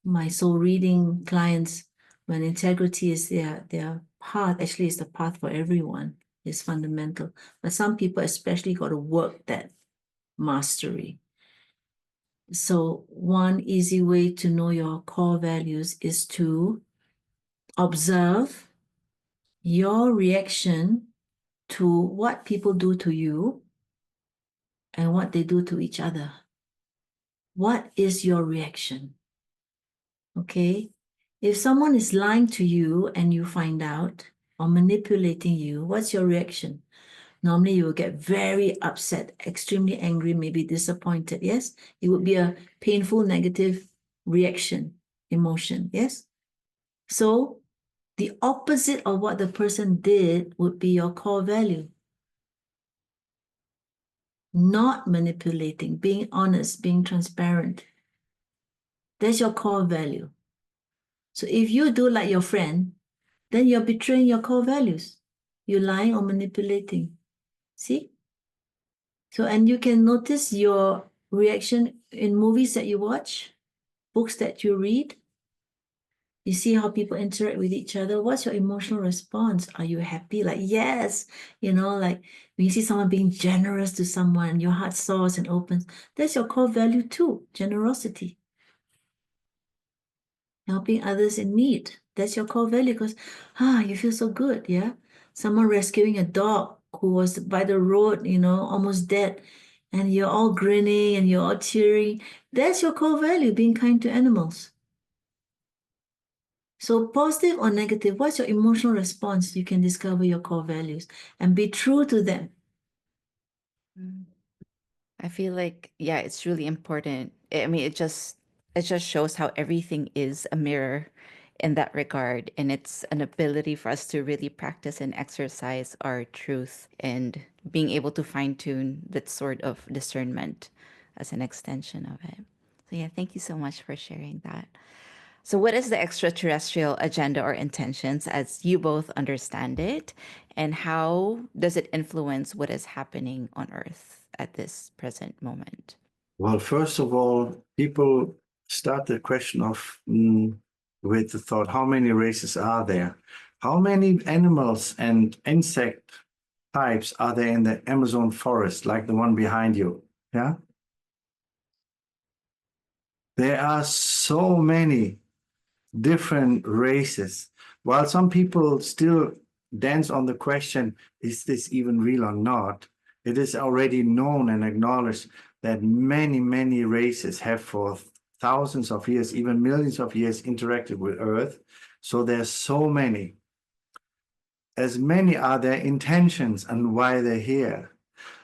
my soul reading clients, when integrity is their path, actually it's the path for everyone. It's fundamental. But some people especially got to work that mastery. So one easy way to know your core values is to observe your reaction to what people do to you and what they do to each other. What is your reaction? Okay? If someone is lying to you and you find out, or manipulating you, what's your reaction? Normally you will get very upset, extremely angry, maybe disappointed. Yes, it would be a painful, negative reaction, emotion. Yes. So the opposite of what the person did would be your core value. Not manipulating, being honest, being transparent. That's your core value. So if you do like your friend, then you're betraying your core values. You're lying or manipulating. See? So, and you can notice your reaction in movies that you watch, books that you read. You see how people interact with each other. What's your emotional response? Are you happy? Like, yes, like when you see someone being generous to someone, your heart soars and opens. That's your core value too, generosity. Helping others in need. That's your core value because, you feel so good, yeah? Someone rescuing a dog who was by the road, almost dead, and you're all grinning and you're all cheering. That's your core value, being kind to animals. So positive or negative, what's your emotional response? You can discover your core values and be true to them. I feel like, yeah, it's really important. I mean, it just shows how everything is a mirror in that regard, and it's an ability for us to really practice and exercise our truth and being able to fine tune that sort of discernment as an extension of it. So yeah, thank you so much for sharing that. So, what is the extraterrestrial agenda or intentions as you both understand it? And how does it influence what is happening on Earth at this present moment? Well, first of all, people start the question of with the thought, how many races are there? How many animals and insect types are there in the Amazon forest, like the one behind you? Yeah. There are so many different races. While some people still dance on the question, is this even real or not? It is already known and acknowledged that many, many races have for thousands of years, even millions of years, interacted with Earth. So there's so many. As many are their intentions and why they're here.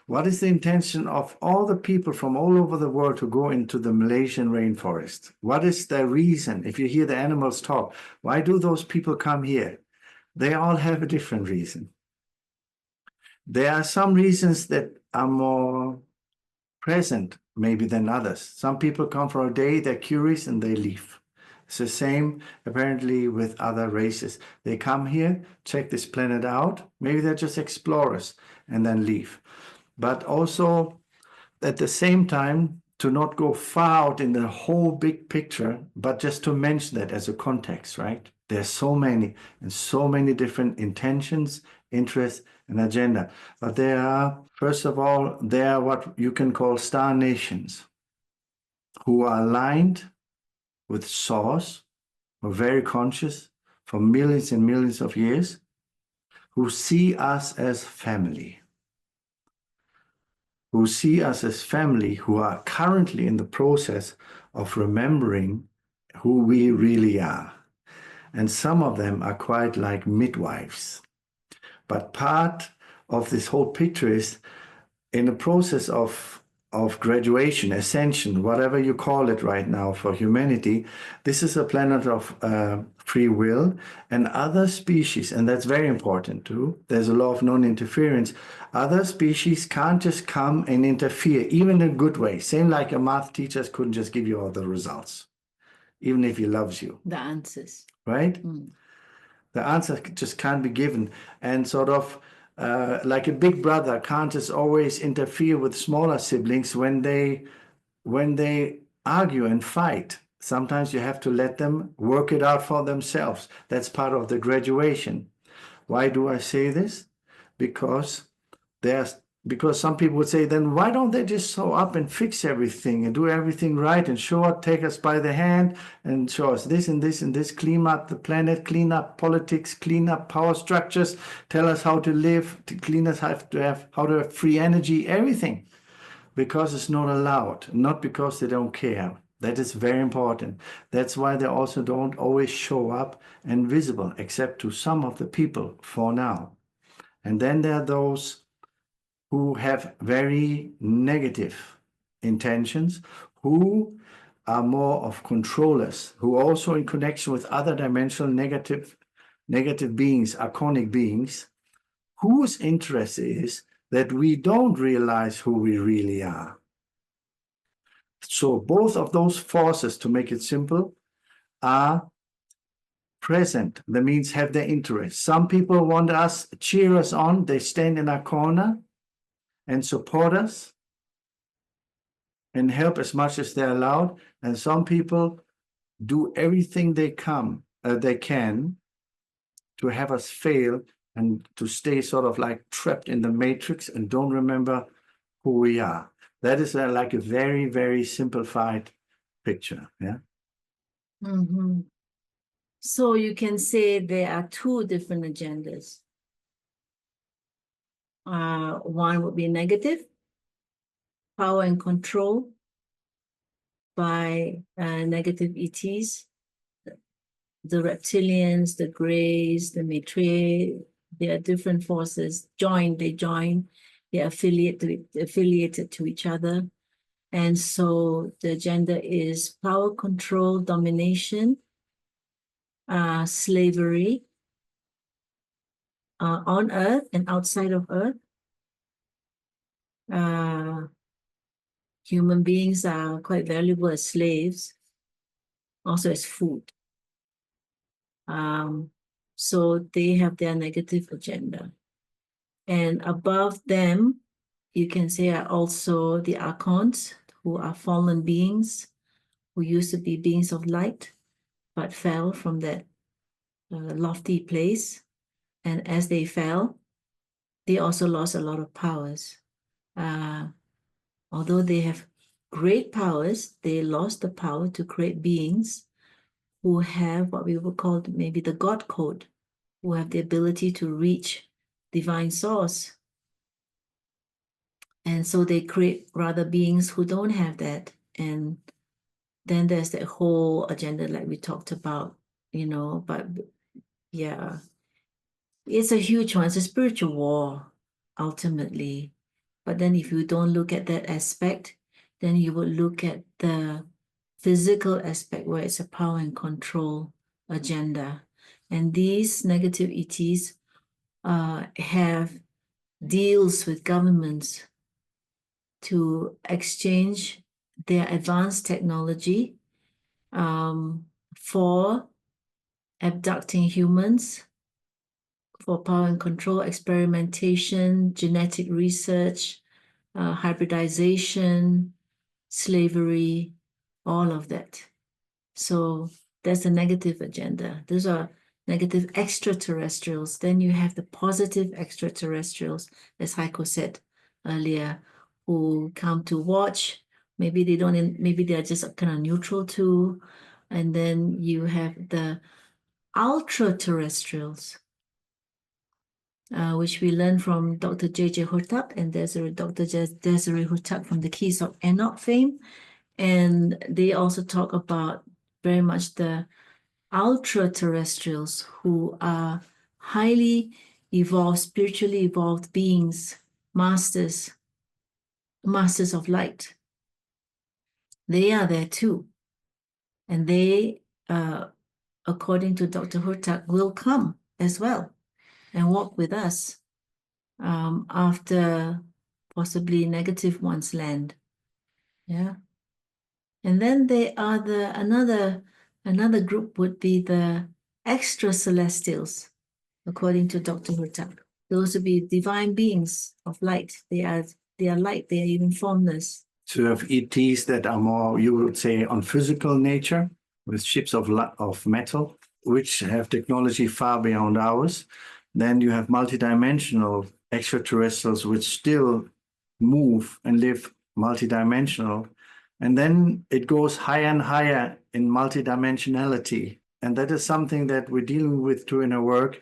What is the intention of all the people from all over the world to go into the Malaysian rainforest? What is their reason? If you hear the animals talk, why do those people come here? They all have a different reason. There are some reasons that are more present maybe than others. Some people come for a day, they're curious and they leave. It's the same apparently with other races. They come here, check this planet out. Maybe they're just explorers and then leave. But also at the same time, to not go far out in the whole big picture, but just to mention that as a context, right? There's so many and so many different intentions, interests, and agenda. But there are, first of all, there are what you can call star nations who are aligned with source, are very conscious for millions and millions of years, who see us as family. Who see us as family, who are currently in the process of remembering who we really are. And some of them are quite like midwives. But part of this whole picture is in the process of graduation, ascension, whatever you call it right now for humanity. This is a planet of free will, and other species, and that's very important too. There's a law of non-interference. Other species can't just come and interfere, even in a good way. Same like your math teachers couldn't just give you all the results, even if he loves you. The answers. Right? The answer just can't be given. And sort of like a big brother can't just always interfere with smaller siblings when they argue and fight. Sometimes you have to let them work it out for themselves. That's part of the graduation. Why do I say this? Because some people would say, then why don't they just show up and fix everything and do everything right and show up, take us by the hand and show us this and this and this, clean up the planet, clean up politics, clean up power structures, tell us how to live, to clean us how to have free energy, everything. Because it's not allowed, not because they don't care. That is very important. That's why they also don't always show up and visible, except to some of the people for now. And then there are those who have very negative intentions, who are more of controllers, who also in connection with other dimensional negative beings, archonic beings, whose interest is that we don't realize who we really are. So both of those forces, to make it simple, are present. That means have their interest. Some people want us, cheer us on. They stand in our corner and support us and help as much as they're allowed. And some people do everything they can to have us fail and to stay sort of like trapped in the matrix and don't remember who we are. That is like a very, very simplified picture. Yeah. So you can say there are two different agendas. One would be negative, power and control by negative ETs, the reptilians, the Greys, the Maitreya, they are different forces. They join, they're affiliated to each other. And so the agenda is power, control, domination, slavery on Earth and outside of Earth. Human beings are quite valuable as slaves, also as food. So they have their negative agenda. And above them, you can say are also the archons, who are fallen beings, who used to be beings of light, but fell from that lofty place. And as they fell, they also lost a lot of powers. Although they have great powers, they lost the power to create beings who have what we would call maybe the God code, who have the ability to reach divine source. And so they create rather beings who don't have that. And then there's that whole agenda like we talked about, but yeah, it's a huge one. It's a spiritual war, ultimately. But then if you don't look at that aspect, then you would look at the physical aspect where it's a power and control agenda. And these negative ETs have deals with governments to exchange their advanced technology for abducting humans, for power and control, experimentation, genetic research, hybridization, slavery, all of that. So that's the negative agenda. Those are negative extraterrestrials. Then you have the positive extraterrestrials, as Heiko said earlier, who come to watch. Maybe they don't, maybe they're just kind of neutral too. And then you have the ultra-terrestrials, which we learned from Dr. J.J. Hurtak and Dr. Desiree Hurtak from the Keys of Enoch fame. And they also talk about very much the ultra-terrestrials, who are highly evolved, spiritually evolved beings, masters of light. They are there too. And they, according to Dr. Hurtak, will come as well and walk with us after possibly negative ones land. Yeah. And then they are another group would be the extra-celestials, according to Dr. Hurtak. Those would be divine beings of light. They are light, they are even formless. So you have ETs that are more, you would say, on physical nature, with ships of metal, which have technology far beyond ours. Then you have multidimensional extraterrestrials, which still move and live multidimensional. And then it goes higher and higher in multidimensionality. And that is something that we're dealing with too in our work.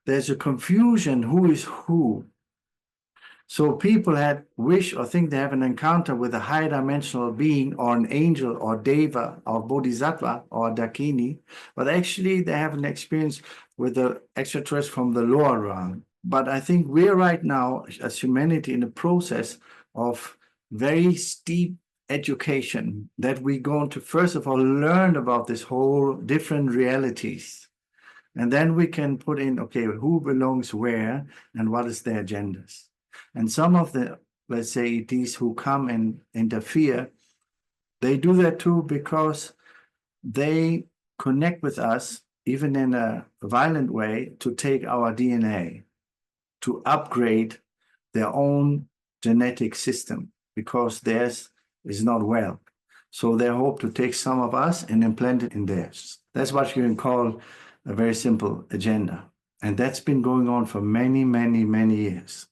There's a confusion, who is who. So people wish or think they have an encounter with a higher dimensional being or an angel or deva or bodhisattva or dakini, but actually they have an experience with the extraterrestrial from the lower realm. But I think we're right now, as humanity, in a process of very steep education, that we're going to, first of all, learn about this whole different realities. And then we can put in, okay, who belongs where and what is their agendas. And some of the, let's say, ETs who come and interfere, they do that too because they connect with us, even in a violent way, to take our DNA, to upgrade their own genetic system, because theirs is not well. So they hope to take some of us and implant it in theirs. That's what you can call a very simple agenda. And that's been going on for many, many, many years.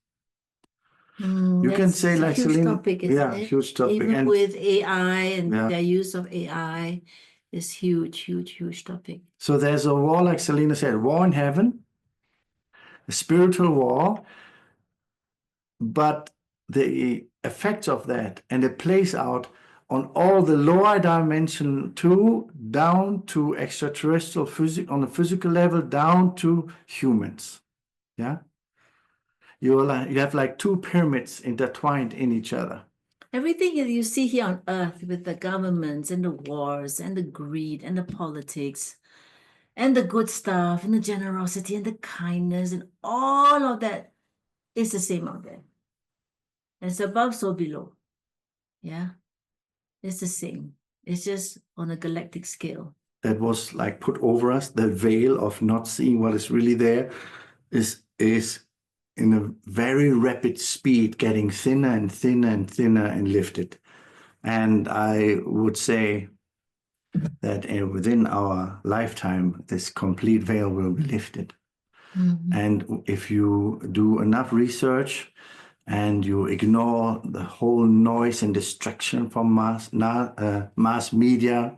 You can say, like Selina, topic, isn't it? Huge topic. Even and with AI and their use of AI is huge, huge, huge topic. So there's a war, like Selina said, war in heaven, a spiritual war, but the effects of that, and it plays out on all the lower dimension too, down to extraterrestrial physics on a physical level, down to humans. Yeah, you have like two pyramids intertwined in each other. Everything that you see here on Earth with the governments and the wars and the greed and the politics and the good stuff and the generosity and the kindness and all of that is the same out there. It's above, so below. Yeah, it's the same. It's just on a galactic scale. That was like put over us, the veil of not seeing what is really there is in a very rapid speed getting thinner and thinner and thinner and lifted. And I would say that within our lifetime, this complete veil will be lifted. Mhm. And if you do enough research and you ignore the whole noise and distraction from mass media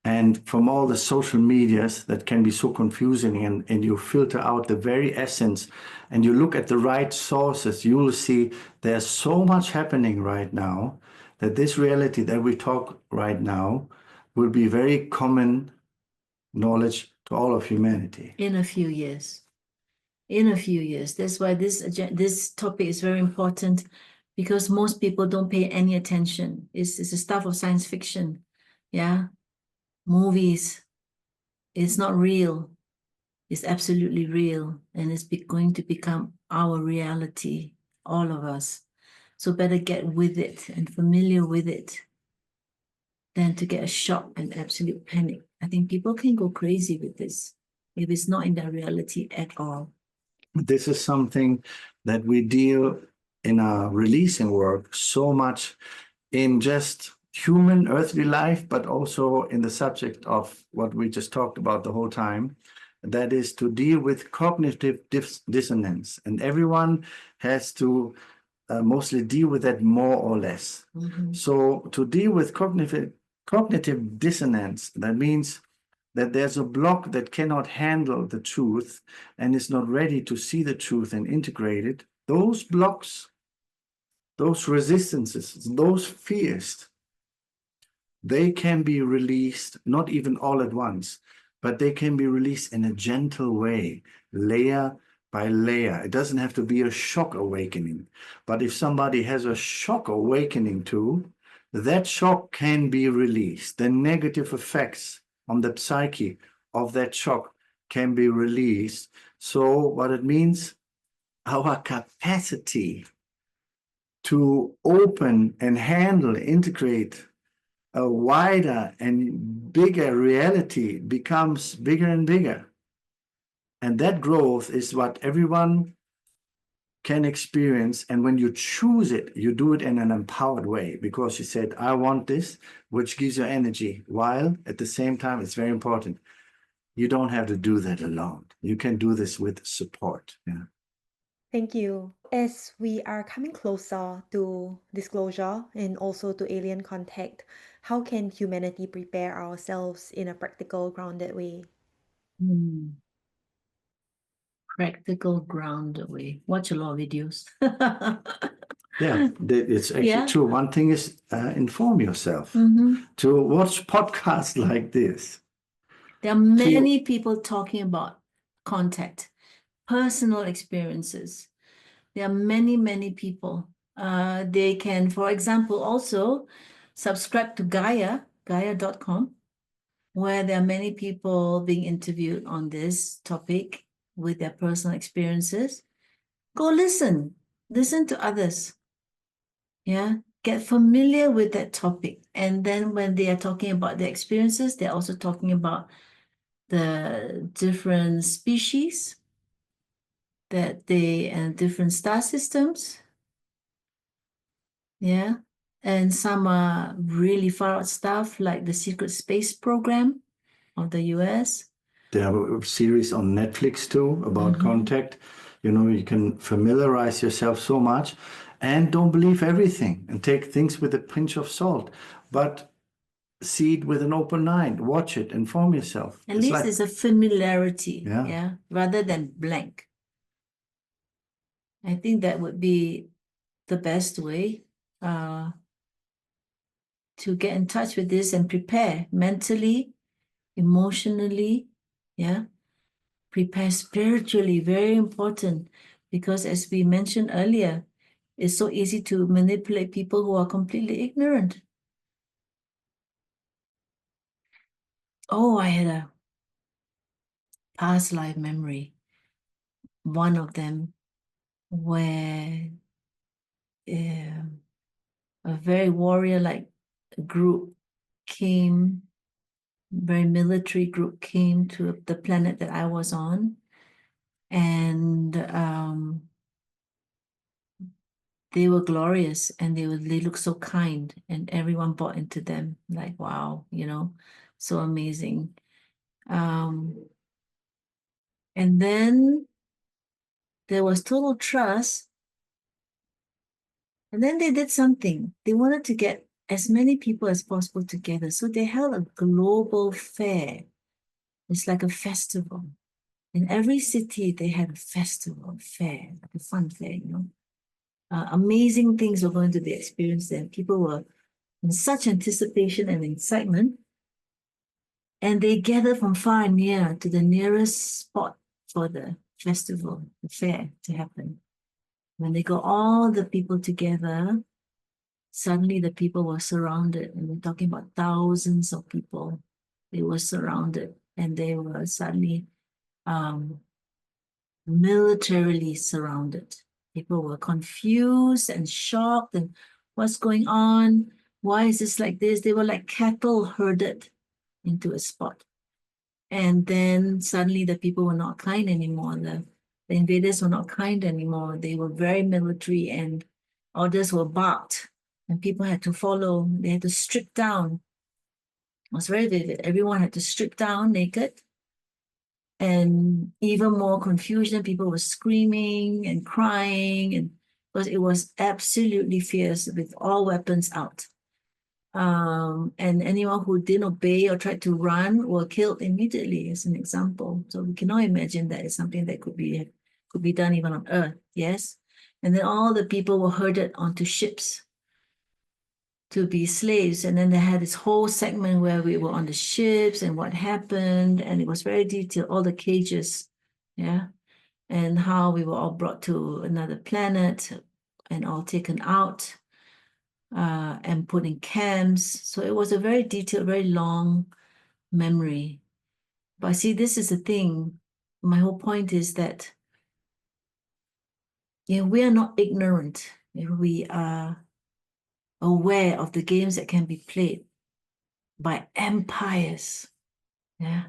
and from all the social medias that can be so confusing, and you filter out the very essence and you look at the right sources, you will see there's so much happening right now that this reality that we talk right now will be very common knowledge to all of humanity. In a few years. In a few years. That's why this topic is very important, because most people don't pay any attention. It's the stuff of science fiction. Yeah. Movies. It's not real. It's absolutely real. And it's going to become our reality, all of us. So better get with it and familiar with it than to get a shock and absolute panic. I think people can go crazy with this if it's not in their reality at all. This is something that we deal in our releasing work so much in just human earthly life, but also in the subject of what we just talked about the whole time. That is to deal with cognitive dissonance. And everyone has to mostly deal with that more or less. Mm-hmm. So to deal with cognitive dissonance, that means that there's a block that cannot handle the truth and is not ready to see the truth and integrate it. Those blocks, those resistances, those fears, they can be released, not even all at once, but they can be released in a gentle way, layer by layer. It doesn't have to be a shock awakening. But if somebody has a shock awakening too, that shock can be released. The negative effects on the psyche of that shock can be released. So what it means, our capacity to open and handle, integrate a wider and bigger reality becomes bigger and bigger. And that growth is what everyone can experience. And when you choose it, you do it in an empowered way, because you said, I want this, which gives you energy, while at the same time, it's very important, you don't have to do that alone. You can do this with support. Yeah. Thank you. As we are coming closer to disclosure and also to alien contact, how can humanity prepare ourselves in a practical, grounded way? Practical, grounded way. Watch a lot of videos. Yeah, it's actually Yeah. true. One thing is inform yourself, Mhm. to watch podcasts like this. There are many people talking about contact, personal experiences. There are many, many people. They can, for example, also subscribe to Gaia.com, where there are many people being interviewed on this topic with their personal experiences. Go listen to others. Yeah, get familiar with that topic. And then when they are talking about their experiences, they're also talking about the different species and different star systems. Yeah. And some are really far out stuff, like the secret space program of the US. There are a series on Netflix too about contact. You know, you can familiarize yourself so much, and don't believe everything and take things with a pinch of salt, but see it with an open mind, watch it, inform yourself. At least it's a familiarity, Yeah. rather than blank. I think that would be the best way. to get in touch with this and prepare mentally, emotionally, yeah. Prepare spiritually, very important, because as we mentioned earlier, it's so easy to manipulate people who are completely ignorant. Oh, I had a past life memory. One of them where a very warrior-like group came, very military group came to the planet that I was on, and they were glorious, and they looked so kind, and everyone bought into them. Like, wow, so amazing. And then there was total trust. And then they did something. They wanted to get as many people as possible together. So they held a global fair. It's like a festival. In every city, they had a festival, fair, like a fun fair, amazing things were going to be experienced there. People were in such anticipation and excitement. And they gathered from far and near to the nearest spot for the festival, the fair to happen. When they got all the people together, suddenly the people were surrounded, and we're talking about thousands of people. They were surrounded, and they were suddenly militarily surrounded. People were confused and shocked, and what's going on? Why is this like this? They were like cattle herded into a spot. And then suddenly the people were not kind anymore. The invaders were not kind anymore. They were very military, and orders were barked, and people had to follow. They had to strip down. It was very vivid. Everyone had to strip down naked, and even more confusion. People were screaming and crying, and because it was absolutely fierce with all weapons out. And anyone who didn't obey or tried to run were killed immediately, as an example. So we cannot imagine that it's something that could be done even on Earth, yes? And then all the people were herded onto ships to be slaves. And then they had this whole segment where we were on the ships and what happened, and it was very detailed, all the cages, yeah? And how we were all brought to another planet and all taken out. And put in camps. So it was a very detailed, very long memory. But see, this is the thing. My whole point is that we are not ignorant. If we are aware of the games that can be played by empires, yeah,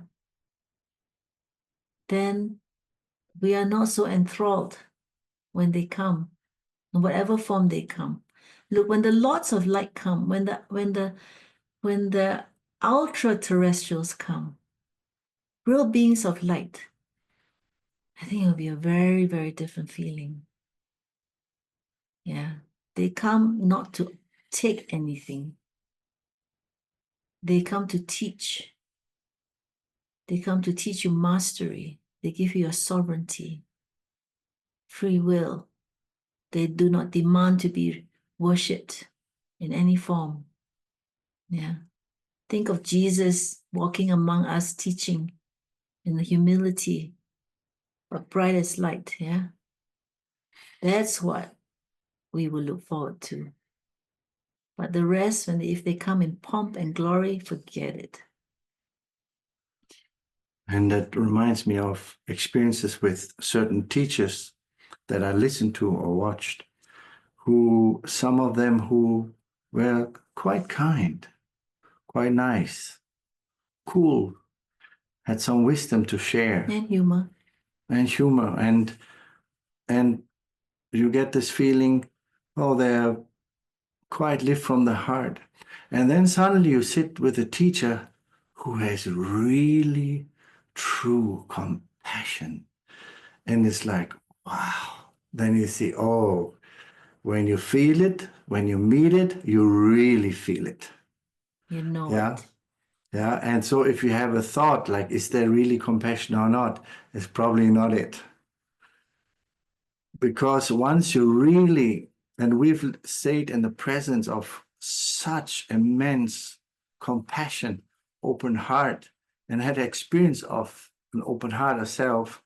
then we are not so enthralled when they come, in whatever form they come. Look, when the lots of light come, when the ultra-terrestrials come, real beings of light, I think it'll be a very, very different feeling. Yeah. They come not to take anything. They come to teach. They come to teach you mastery. They give you your sovereignty, free will. They do not demand to be worshipped in any form. Yeah. Think of Jesus walking among us, teaching in the humility, but bright as light. Yeah. That's what we will look forward to. But the rest, if they come in pomp and glory, forget it. And that reminds me of experiences with certain teachers that I listened to or watched, some of them who were quite kind, quite nice, cool, had some wisdom to share. And humor. And you get this feeling, oh, they're quite live from the heart. And then suddenly you sit with a teacher who has really true compassion. And it's like, wow. Then you see, oh, when you feel it, when you meet it, you really feel it. You know Yeah. it. Yeah. And so if you have a thought like, is there really compassion or not? It's probably not it. Because once you really, and we've stayed in the presence of such immense compassion, open heart, and had experience of an open heart herself,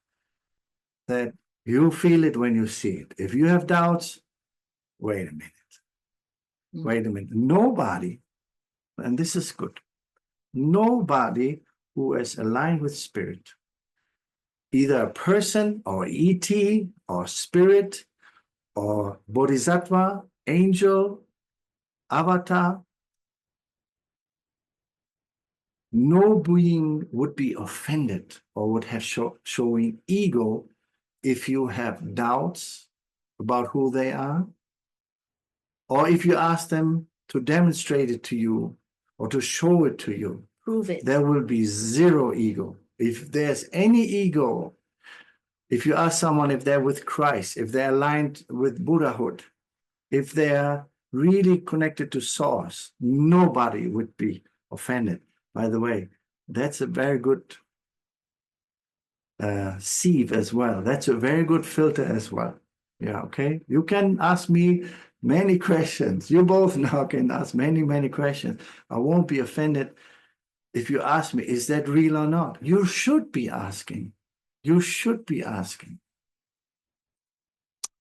that you feel it when you see it. If you have doubts, wait a minute. Wait a minute. Nobody, and this is good, nobody who is aligned with spirit, either a person or ET or spirit or bodhisattva, angel, avatar, no being would be offended or would have showing ego if you have doubts about who they are, or if you ask them to demonstrate it to you or to show it to you. Prove it. There will be zero ego. If there's any ego, if you ask someone if they're with Christ, if they're aligned with Buddhahood, if they're really connected to source, nobody would be offended. By the way, that's a very good sieve as well. That's a very good filter as well. Yeah, okay. You can ask me many questions. You both now can ask many, many questions. I won't be offended if you ask me, is that real or not? You should be asking. You should be asking.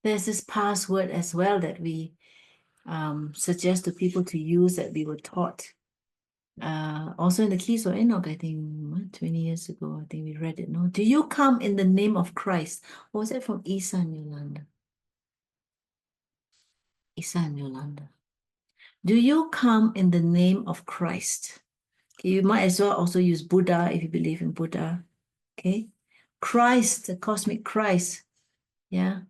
There's this password as well that we suggest to people to use that we were taught. Also in the Keys of Enoch, I think 20 years ago, I think we read it. No, do you come in the name of Christ? Or was that from Isa and Yolanda? Isa and Yolanda. Do you come in the name of Christ? Okay, you might as well also use Buddha if you believe in Buddha. Okay, Christ, the cosmic Christ. Yeah,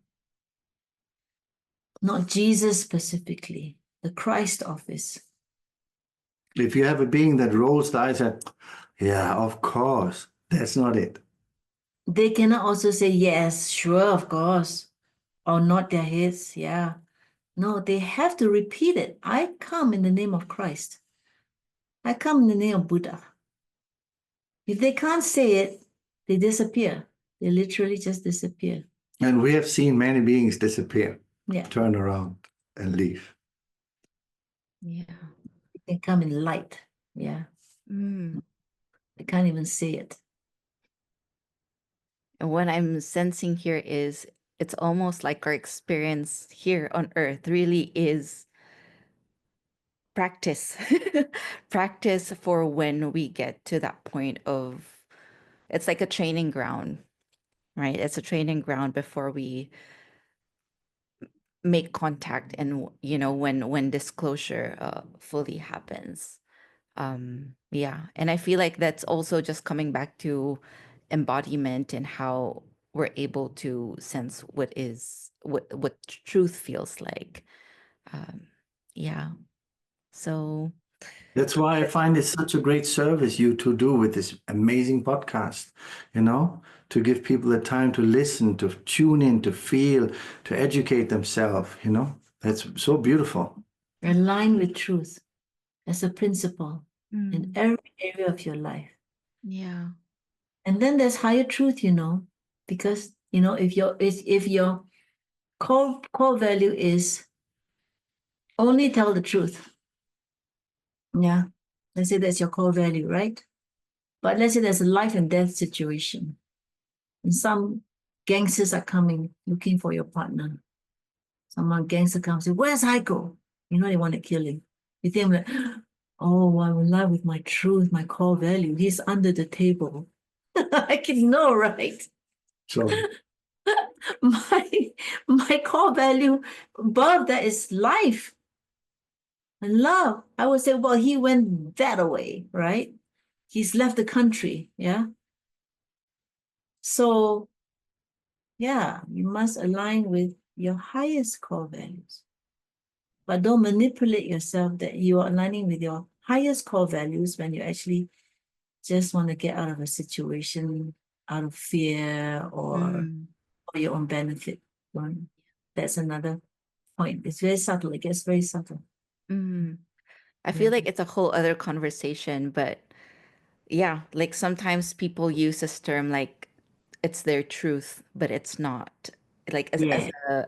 not Jesus specifically, the Christ office. If you have a being that rolls the eyes at, yeah, of course, that's not it. They cannot also say, yes, sure, of course, or nod their heads, yeah. No, they have to repeat it. I come in the name of Christ. I come in the name of Buddha. If they can't say it, they disappear. They literally just disappear. And we have seen many beings disappear, Yeah. turn around and leave. Yeah. They come in light. Yeah. They can't even say it. And what I'm sensing here is it's almost like our experience here on Earth really is practice. Practice for when we get to that point of, it's like a training ground, right? It's a training ground before we make contact, and when disclosure fully happens. Yeah, and I feel like that's also just coming back to embodiment and how we're able to sense what truth feels like. Yeah, so That's why I find it such a great service you two do with this amazing podcast, to give people the time to listen, to tune in, to feel, to educate themselves, That's so beautiful. Align with truth as a principle in every area of your life. yeah. And then there's higher truth, because if your core value is only tell the truth. Yeah. Let's say that's your core value, right? But let's say there's a life and death situation. And some gangsters are coming looking for your partner. Someone gangster comes and say, where's Heiko? They want to kill him. You think like, oh, I will lie with my truth, my core value. He's under the table. I can know, right? So my core value above that is life and love. I would say, well, he went that away, right? He's left the country, yeah? So, yeah, you must align with your highest core values. But don't manipulate yourself that you are aligning with your highest core values when you actually just want to get out of a situation out of fear or for your own benefit. That's another point. It's very subtle. It gets very subtle. I feel like it's a whole other conversation, but yeah, like sometimes people use this term like it's their truth, but it's not, like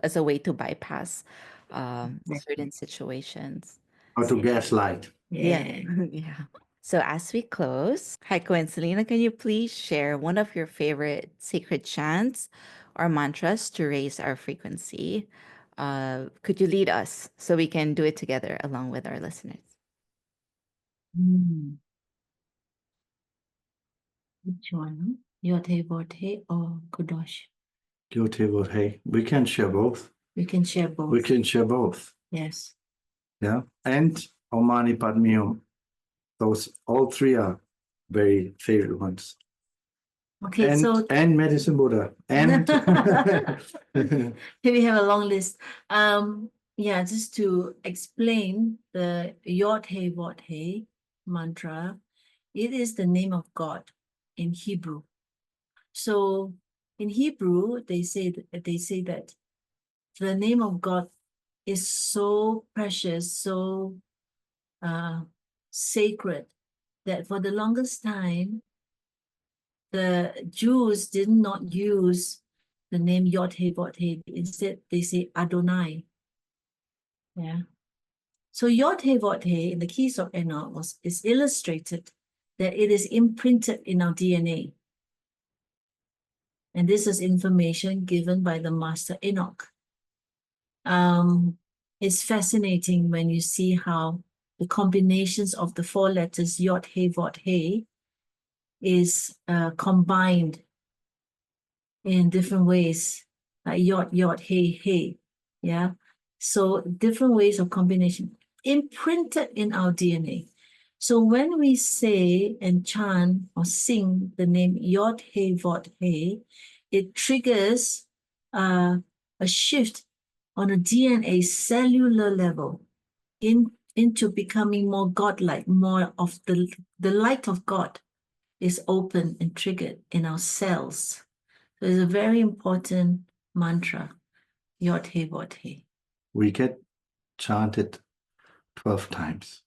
as a way to bypass certain situations. Or to gaslight. Yeah. Yeah. So as we close, Heiko and Selina, can you please share one of your favorite sacred chants or mantras to raise our frequency? Could you lead us so we can do it together along with our listeners? Which one? Yote Bote or Kudosh? Hey, we can share both. We can share both. We can share both. Yes. Yeah. And Om Mani Padme Hum. Those all three are very favorite ones. Okay, and, so and Medicine Buddha. And we have a long list. Yeah, just to explain the Yod He Vod He mantra, it is the name of God in Hebrew. So in Hebrew, they say that the name of God is so precious, so sacred, that for the longest time, the Jews did not use the name Yod He Vod He. Instead, they say Adonai. Yeah. So Yod He Vod He in the Keys of Enoch is illustrated that it is imprinted in our DNA. And this is information given by the Master Enoch. It's fascinating when you see how the combinations of the four letters Yod He Vod He is combined in different ways, like Yod He. Yeah. So different ways of combination imprinted in our DNA. So when we say and chant or sing the name Yod He Vod He, it triggers a shift on a DNA cellular level into becoming more godlike, more of the light of God is open and triggered in our cells. So it's a very important mantra, Yod He Vod He. we get chanted 12 times.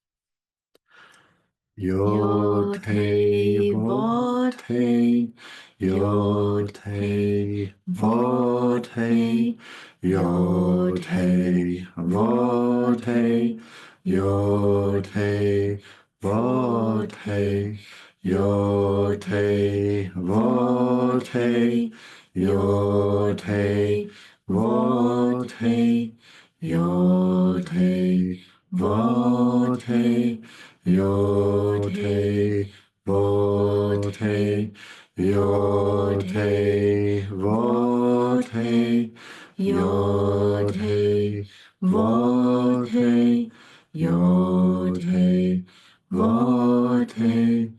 Yod He Vod He, Yod He Vod He, Yod He Vod He, Yod He Vod He, Yod He Vod He, Yod He Vod He, Yod He Vod He, Yod He Vod He, Yod He Vod He, Yod He Vod He, Yod He Vod He,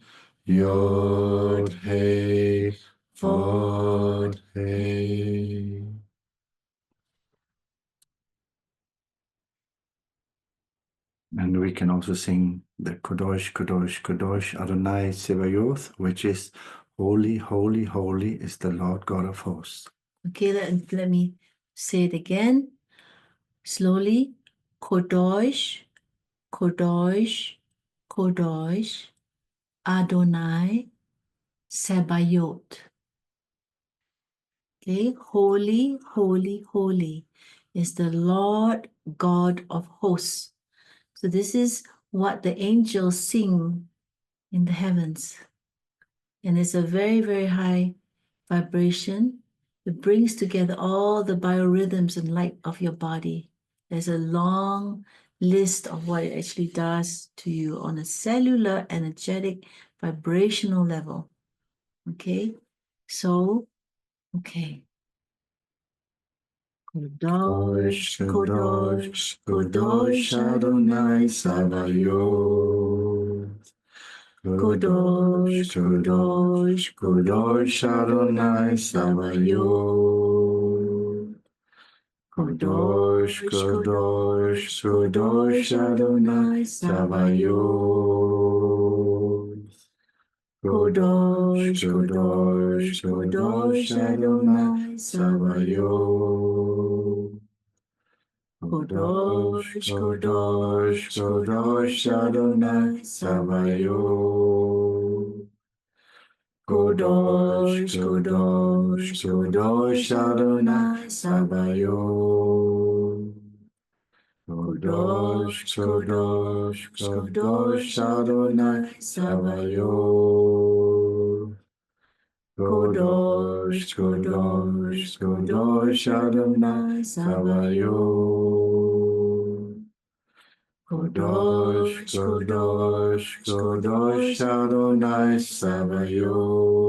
Yod He Vod He. And we can also sing the Kadosh, Kadosh, Kadosh Adonai Sevayoth, which is holy, holy, holy is the Lord God of hosts. Okay, let me say it again slowly. Kodosh, Kodosh, Kodosh, Adonai, Sebayot. Okay, holy, holy, holy is the Lord God of hosts. So this is what the angels sing in the heavens. And it's a very, very high vibration. It brings together all the biorhythms and light of your body. There's a long list of what it actually does to you on a cellular, energetic, vibrational level. Okay, so, okay. Kodosh, Kodosh, Kodosh Adonai Sabaoth. Kodosh, Kodosh, Kodosh Adonai Sabaoth. Kodosh, Kodosh, Kodosh Adonai Sabaoth. Kodosh, Kodosh, Kodosh Adonai Sabaoth. Kodosh, Kodosh, Kodosh Adonai Sabaoth. Kodosh, Kodosh, Kodosh Adonai Sabaoth. Kadosh, Kadosh, Kadosh Adonai Sabaoth. Kadosh, Kadosh, Kadosh Adonai Sabaoth. Kadosh, Kadosh, Kadosh Adonai Sabaoth.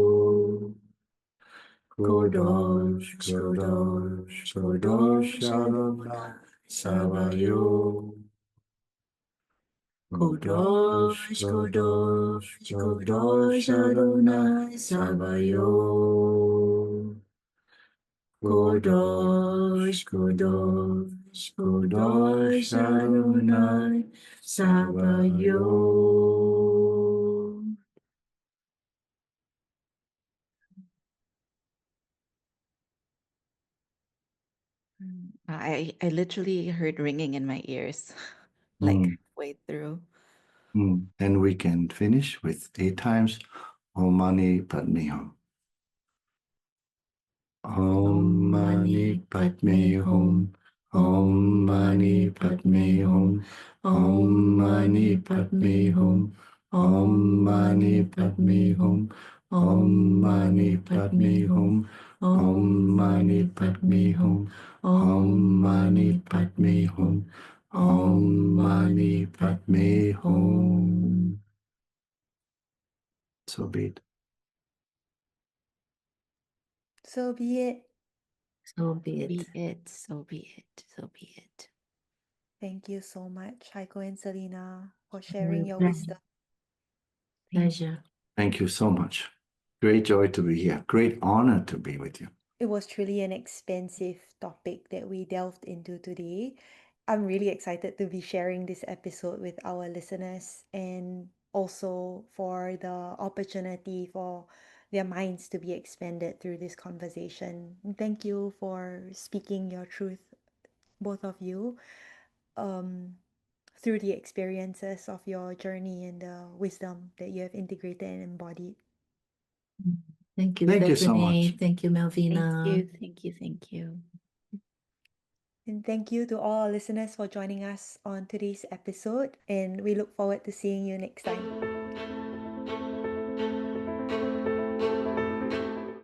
Kadosh, Kadosh, Kadosh Adonai Sabaoth. Kadosh, Kadosh, Kadosh Adonai Sabaoth. Kadosh, Kadosh, Kadosh Adonai Sabaoth. I literally heard ringing in my ears, like Mm. halfway through. And we can finish with 8 times Om Mani Padme Hum. Om Mani Padme Hum. Om Mani Padme Hum. Om Mani Padme Hum. Om Mani Padme Hum. Om Mani Padme Hum. Om Mani Padme Hum. Om Mani Padme Hum. Om Mani Padme Hum. So be it. So be it. So be it. Be it, so be it, so be it. Thank you so much, Heiko and Selina, for sharing your Pleasure. wisdom. Pleasure. Thank you so much. Great joy to be here. Great honor to be with you. It was truly an expansive topic that we delved into today. I'm really excited to be sharing this episode with our listeners and also for the opportunity for their minds to be expanded through this conversation. And thank you for speaking your truth, both of you, through the experiences of your journey and the wisdom that you have integrated and embodied. Thank you, Thank you so Stephanie. much. Thank you, Malvina. Thank you. And thank you to all our listeners for joining us on today's episode. And we look forward to seeing you next time.